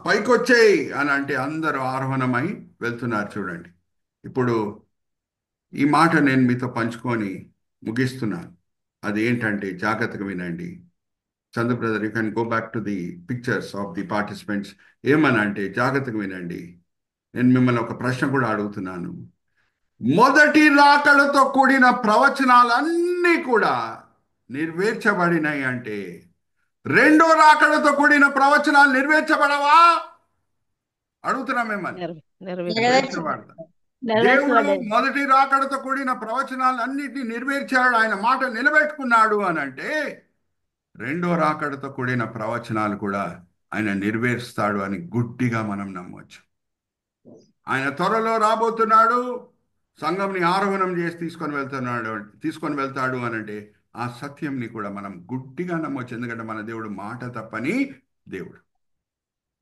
పైకొచ్చేయి అని అంటే అందరూ ఆరోహణమై వెళ్తున్నారు. చూడండి, ఇప్పుడు ఈ మాట నేను మీతో పంచుకొని ముగిస్తున్నాను. అది ఏంటంటే జాగ్రత్తగా వినండి. Chandu brother, you can go back to the pictures of the participants. ఏమనంటే జాగ్రత్తగా వినండి. నేను మిమ్మల్ని ఒక ప్రశ్న కూడా అడుగుతున్నాను. మొదటి రాకడతో కూడిన ప్రవచనాలన్నీ కూడా నెరవేర్చబడినాయి అంటే రెండో రాకడతో కూడిన ప్రవచనాలు నెరవేర్చబడవా? అడుగుతున్నా మిమ్మల్ని. నెరవేర్చబడతా. దేవుడు మొదటి రాకడతో కూడిన ప్రవచనాలు అన్నిటినీ నెరవేర్చాడు, ఆయన మాట నిలబెట్టుకున్నాడు అని అంటే రెండో రాకడతో కూడిన ప్రవచనాలు కూడా ఆయన నెరవేరుస్తాడు అని గుడ్డిగా మనం నమ్మవచ్చు. ఆయన త్వరలో రాబోతున్నాడు, సంఘంని ఆరోహణం చేసి తీసుకొని వెళ్తాడు అని అంటే ఆ సత్యంని కూడా మనం గుడ్డిగా నమ్మవచ్చు. ఎందుకంటే మన దేవుడు మాట తప్పని దేవుడు,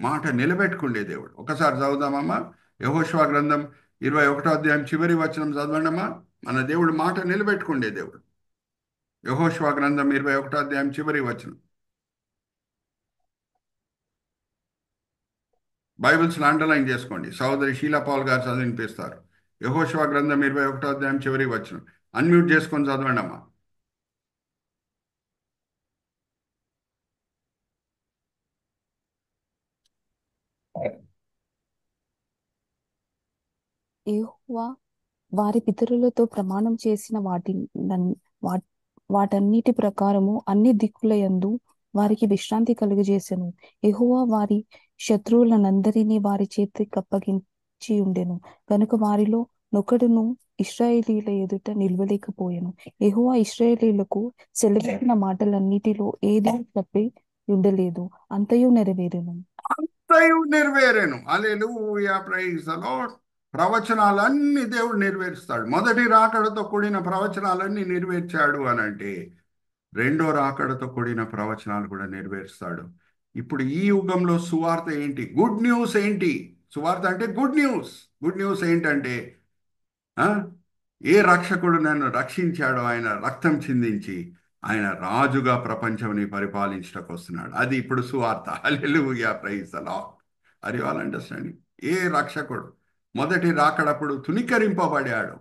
మాట నిలబెట్టుకుండే దేవుడు. ఒకసారి చదువుదామమ్మా, యెహోషువ గ్రంథం 21వ అధ్యాయం చివరి వచనం చదవండమ్మా. మన దేవుడు మాట నిలబెట్టుకుండే దేవుడు. యెహోషువ గ్రంథం 21వ అధ్యాయం చివరి వచనం. బైబిల్స్లో అండర్లైన్ చేసుకోండి. సహోదరి షీలా పాల్ గారు చదివినిపిస్తారు. యెహోషువ గ్రంథం 21వ అధ్యాయం చివరి వచనం. అన్మ్యూట్ చేసుకొని చదవండి అమ్మా. యెహోవా వారి పితరులతో ప్రమాణం చేసిన వాటన్నిటి ప్రకారము అన్ని దిక్కులయందు వారికి విశ్రాంతి కలుగజేసెను. యెహోవా వారి శత్రువులనందరినీ వారి చేతికి అప్పగించి ఉండెను కనుక వారిలో నొకడును ఇశ్రాయేలీల ఎదుట నిలవలేకపోయెను. యెహోవా ఇశ్రాయేలీలకు సెలవిచ్చిన మాటలన్నిటిలో ఏదీ తప్పి ఉండలేదు, అంతయు నెరవేరెను. హల్లెలూయా, ప్రైజ్ ది లార్డ్. ప్రవచనాలన్నీ దేవుడు నెరవేరుస్తాడు. మొదటి రాకడతో కూడిన ప్రవచనాలన్నీ నెరవేర్చాడు అని అంటే రెండో రాకడతో కూడిన ప్రవచనాలు కూడా నెరవేరుస్తాడు. ఇప్పుడు ఈ యుగంలో సువార్త ఏంటి? గుడ్ న్యూస్ ఏంటి? సువార్త అంటే గుడ్ న్యూస్. గుడ్ న్యూస్ ఏంటంటే ఏ రక్షకుడు నన్ను రక్షించాడో ఆయన రక్తం చిందించి ఆయన రాజుగా ప్రపంచంని పరిపాలించడానికి వస్తున్నాడు. అది ఇప్పుడు సువార్త. Hallelujah, praise the Lord. Are you all understanding? ఏ రక్షకుడు మొదటి రాకడప్పుడు తుణీకరింపబడాడు,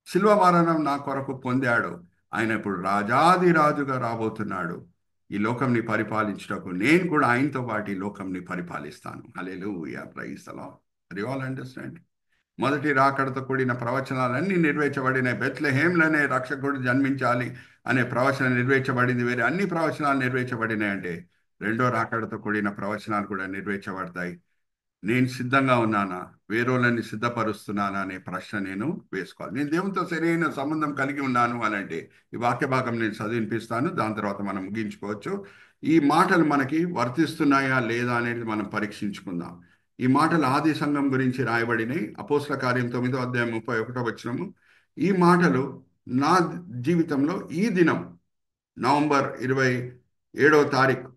శిల్వ మరణం నా కొరకు పొందాడు, ఆయన ఇప్పుడు రాజాది రాజుగా రాబోతున్నాడు. ఈ లోకంని పరిపాలించటకు నేను కూడా ఆయనతో పాటు ఈ లోకంని పరిపాలిస్తాను. Hallelujah, praise the Lord. Are you all understanding? మొదటి రాకడతో కూడిన ప్రవచనాలన్నీ నెరవేర్చబడినాయి. బెత్లెహేంలోనే రక్షకుడు జన్మించాలి అనే ప్రవచనం నెరవేర్చబడింది. వేరే అన్ని ప్రవచనాలు నెరవేర్చబడినాయి అంటే రెండో రాకడతో కూడిన ప్రవచనాలు కూడా నెరవేర్చబడతాయి. నేను సిద్ధంగా ఉన్నానా, వేరేళ్ళని సిద్ధపరుస్తున్నానా అనే ప్రశ్న నేను వేసుకోవాలి. నేను దేవునితో సరైన సంబంధం కలిగి ఉన్నాను అని అంటే ఈ వాక్య భాగం నేను చదివినిపిస్తాను, దాని తర్వాత మనం ముగించుకోవచ్చు. ఈ మాటలు మనకి వర్తిస్తున్నాయా లేదా అనేది మనం పరీక్షించుకుందాం. ఈ మాటలు ఆది సంఘం గురించి రాయబడినాయి. అపోస్తల కార్యం 9వ అధ్యాయం 31వ వచనము. ఈ మాటలు నా జీవితంలో ఈ దినం నవంబర్ 27వ తారీఖు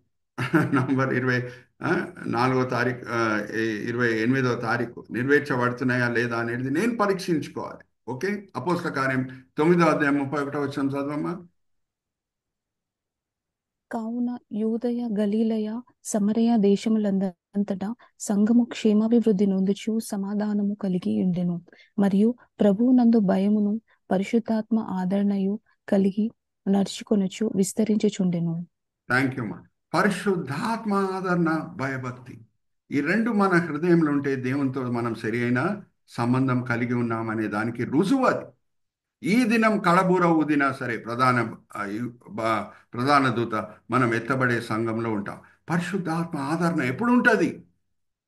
నవంబర్ 24వ తారీఖు 28వ తారీఖు నెరవేర్చబడుతున్నాయా లేదా అనేది నేను పరీక్షించుకోవాలి. ఓకే, అపోస్తల కార్యం 9వ అధ్యాయం 31వ వచనం చదవమ్మా. కావున యూదయ, గలిలయ, సమరయ దేశములందంతటా సంఘము క్షేమాభివృద్ధి నొందుచు సమాధానము కలిగి ఉండెను. మరియు ప్రభువునందు భయమును పరిశుద్ధాత్మ ఆదరణయు కలిగి నడుచుకొనుచు విస్తరించుచుండెను. థ్యాంక్ యూ అమ్మా. పరిశుద్ధాత్మ ఆదరణ, భయభక్తి, ఈ రెండు మన హృదయంలో ఉంటే దేవునితో మనం సరి అయిన సంబంధం కలిగి ఉన్నామనే దానికి రుజువు అది. ఈ దినం కడబూర ఊదినా సరే ప్రధాన దూత మనం ఎత్తబడే సంఘంలో ఉంటాం. పరిశుద్ధాత్మ ఆదరణ ఎప్పుడు ఉంటుంది?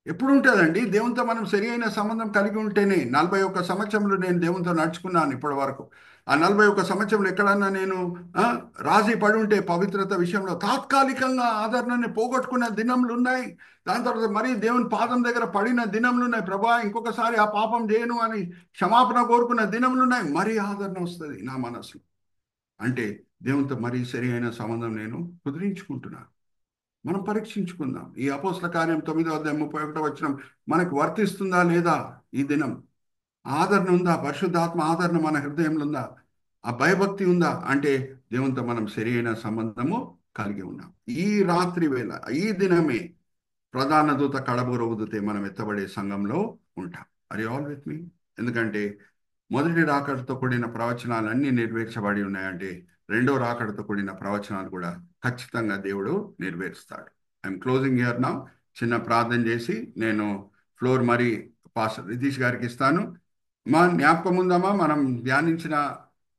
ఎప్పుడు ఉంటుందండి? దేవునితో మనం సరి అయిన సంబంధం కలిగి ఉంటేనే. 41 సంవత్సరంలో నేను దేవునితో నడుచుకున్నాను ఇప్పటి వరకు. ఆ 41 సంవత్సరంలో ఎక్కడన్నా నేను ఆ, రాజీ పడి ఉంటే పవిత్రత విషయంలో తాత్కాలికంగా ఆదరణని పోగొట్టుకున్న దినములు ఉన్నాయి. దాని తర్వాత మరీ దేవుని పాదం దగ్గర పడిన దినములు ఉన్నాయి. ప్రభా ఇంకొకసారి ఆ పాపం చేయను అని క్షమాపణ కోరుకున్న దినములు ఉన్నాయి. మరీ ఆదరణ వస్తుంది నా మనసులో. అంటే దేవునితో మరీ సరి అయిన సంబంధం నేను కుదిరించుకుంటున్నాను. మనం పరీక్షించుకుందాం. ఈ అపోస్తల కార్యం 9:31 వచనం మనకు వర్తిస్తుందా లేదా? ఈ దినం ఆదరణ ఉందా? పరిశుద్ధాత్మ ఆదరణ మన హృదయంలో ఉందా? ఆ భయభక్తి ఉందా? అంటే దేవునితో మనం సరి అయిన సంబంధము కలిగి ఉన్నాం. ఈ రాత్రి వేళ ఈ దినమే ప్రధాన దూత కడబూర ఊదితే మనం ఎత్తబడే సంఘంలో ఉంటాం. ఆర్ యు ఆల్ విత్ మీ? ఎందుకంటే మొదటి రాకడతో కూడిన ప్రవచనాలు అన్నీ నెరవేర్చబడి ఉన్నాయంటే రెండో రాకడతో కూడిన ప్రవచనాలు కూడా ఖచ్చితంగా దేవుడు నెరవేరుస్తాడు. I'm closing here now. చిన్న ప్రార్థన చేసి నేను ఫ్లోర్ మరి పాస్టర్ రితీష్ గారికి ఇస్తాను. మా జ్ఞాపకం ఉందామా మనం ధ్యానించిన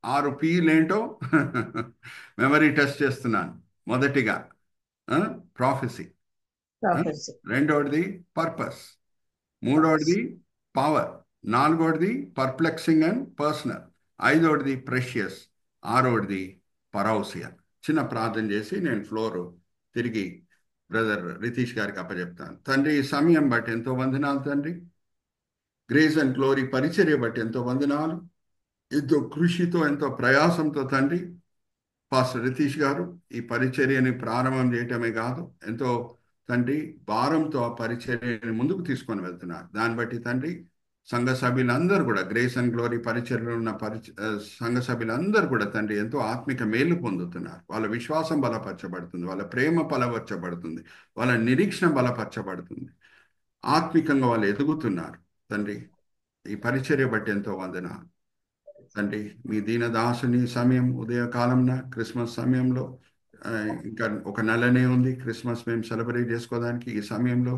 6 P'లేంటో? మెమరీ టెస్ట్ చేస్తున్నాను. మొదటిగా ప్రాఫెసీ, prophecy. రెండోది పర్పస్, మూడోది పవర్, నాలుగోది పర్ప్లెక్సింగ్ అండ్ పర్సనల్, ఐదోది ప్రెషియస్, ఆరోది పరౌసియా. చిన్న ప్రార్థన చేసి నేను ఫ్లోర్ తిరిగి బ్రదర్ రితీష్ గారికి అప్పచెప్తాను. తండ్రి, ఈ సమయం బట్టి ఎంతో వందనాలు తండ్రి. గ్రేస్ అండ్ గ్లోరీ పరిచర్య బట్టి ఎంతో వందనాలు. ఎంతో కృషితో ఎంతో ప్రయాసంతో తండ్రి పాస్టర్ రితీష్ గారు ఈ పరిచర్యని ప్రారంభం చేయటమే కాదు, ఎంతో తండ్రి భారంతో ఆ పరిచర్యని ముందుకు తీసుకొని వెళ్తున్నారు. దాన్ని బట్టి తండ్రి సంఘ సభ్యులందరూ కూడా గ్రేస్ అండ్ గ్లోరీ పరిచర్యలో ఉన్న సంఘ సభ్యులందరూ కూడా తండ్రి ఎంతో ఆత్మిక మేలు పొందుతున్నారు. వాళ్ళ విశ్వాసం బలపరచబడుతుంది, వాళ్ళ ప్రేమ బలపరచబడుతుంది, వాళ్ళ నిరీక్షణ బలపరచబడుతుంది. ఆత్మికంగా వాళ్ళు ఎదుగుతున్నారు తండ్రి. ఈ పరిచర్య బట్టి ఎంతో వందనాలు తండ్రి. మీ దీనదాసుని సమయం ఉదయకాలంన క్రిస్మస్ సమయంలో ఇంకా ఒక నెలనే ఉంది క్రిస్మస్ మేము సెలబ్రేట్ చేసుకోవడానికి. ఈ సమయంలో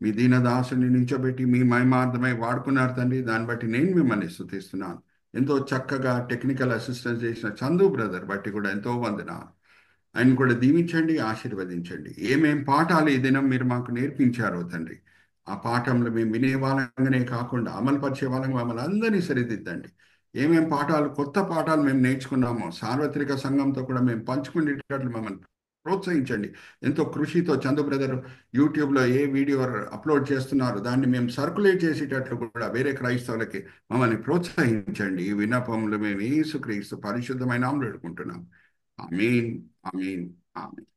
మీ దీనదాసుని నించోబెట్టి మీ మహిమార్థమై వాడుకున్నారు తండ్రి. దాన్ని బట్టి నేను మిమ్మల్ని స్తుతిస్తున్నాను. ఎంతో చక్కగా టెక్నికల్ అసిస్టెన్స్ చేసిన చందు బ్రదర్ బట్టి కూడా ఎంతో వందనాలు. ఆయన కూడా దీవించండి, ఆశీర్వదించండి. ఏమేం పాఠాలు ఈ దినం మీరు మాకు నేర్పించారో తండ్రి, ఆ పాఠంలో మేము వినే వాళ్ళంగానే కాకుండా అమలు పరిచే వాళ్ళంగా మమ్మల్ని అందరినీ సరిదిద్దండి. ఏమేం పాఠాలు, కొత్త పాఠాలు మేము నేర్చుకున్నామో సార్వత్రిక సంఘంతో కూడా మేము పంచుకునేటట్లు మమ్మల్ని ప్రోత్సహించండి. ఎంతో కృషితో చందు బ్రదర్ యూట్యూబ్లో ఏ వీడియో అప్లోడ్ చేస్తున్నారు దాన్ని మేము సర్క్యులేట్ చేసేటట్లు కూడా వేరే క్రైస్తవులకి మమ్మల్ని ప్రోత్సహించండి. ఈ విన్నపంలో మేము యేసుక్రీస్తు పరిశుద్ధమైన నామములో వేడుకుంటున్నాం. ఆమేన్, ఆమేన్, ఆమేన్.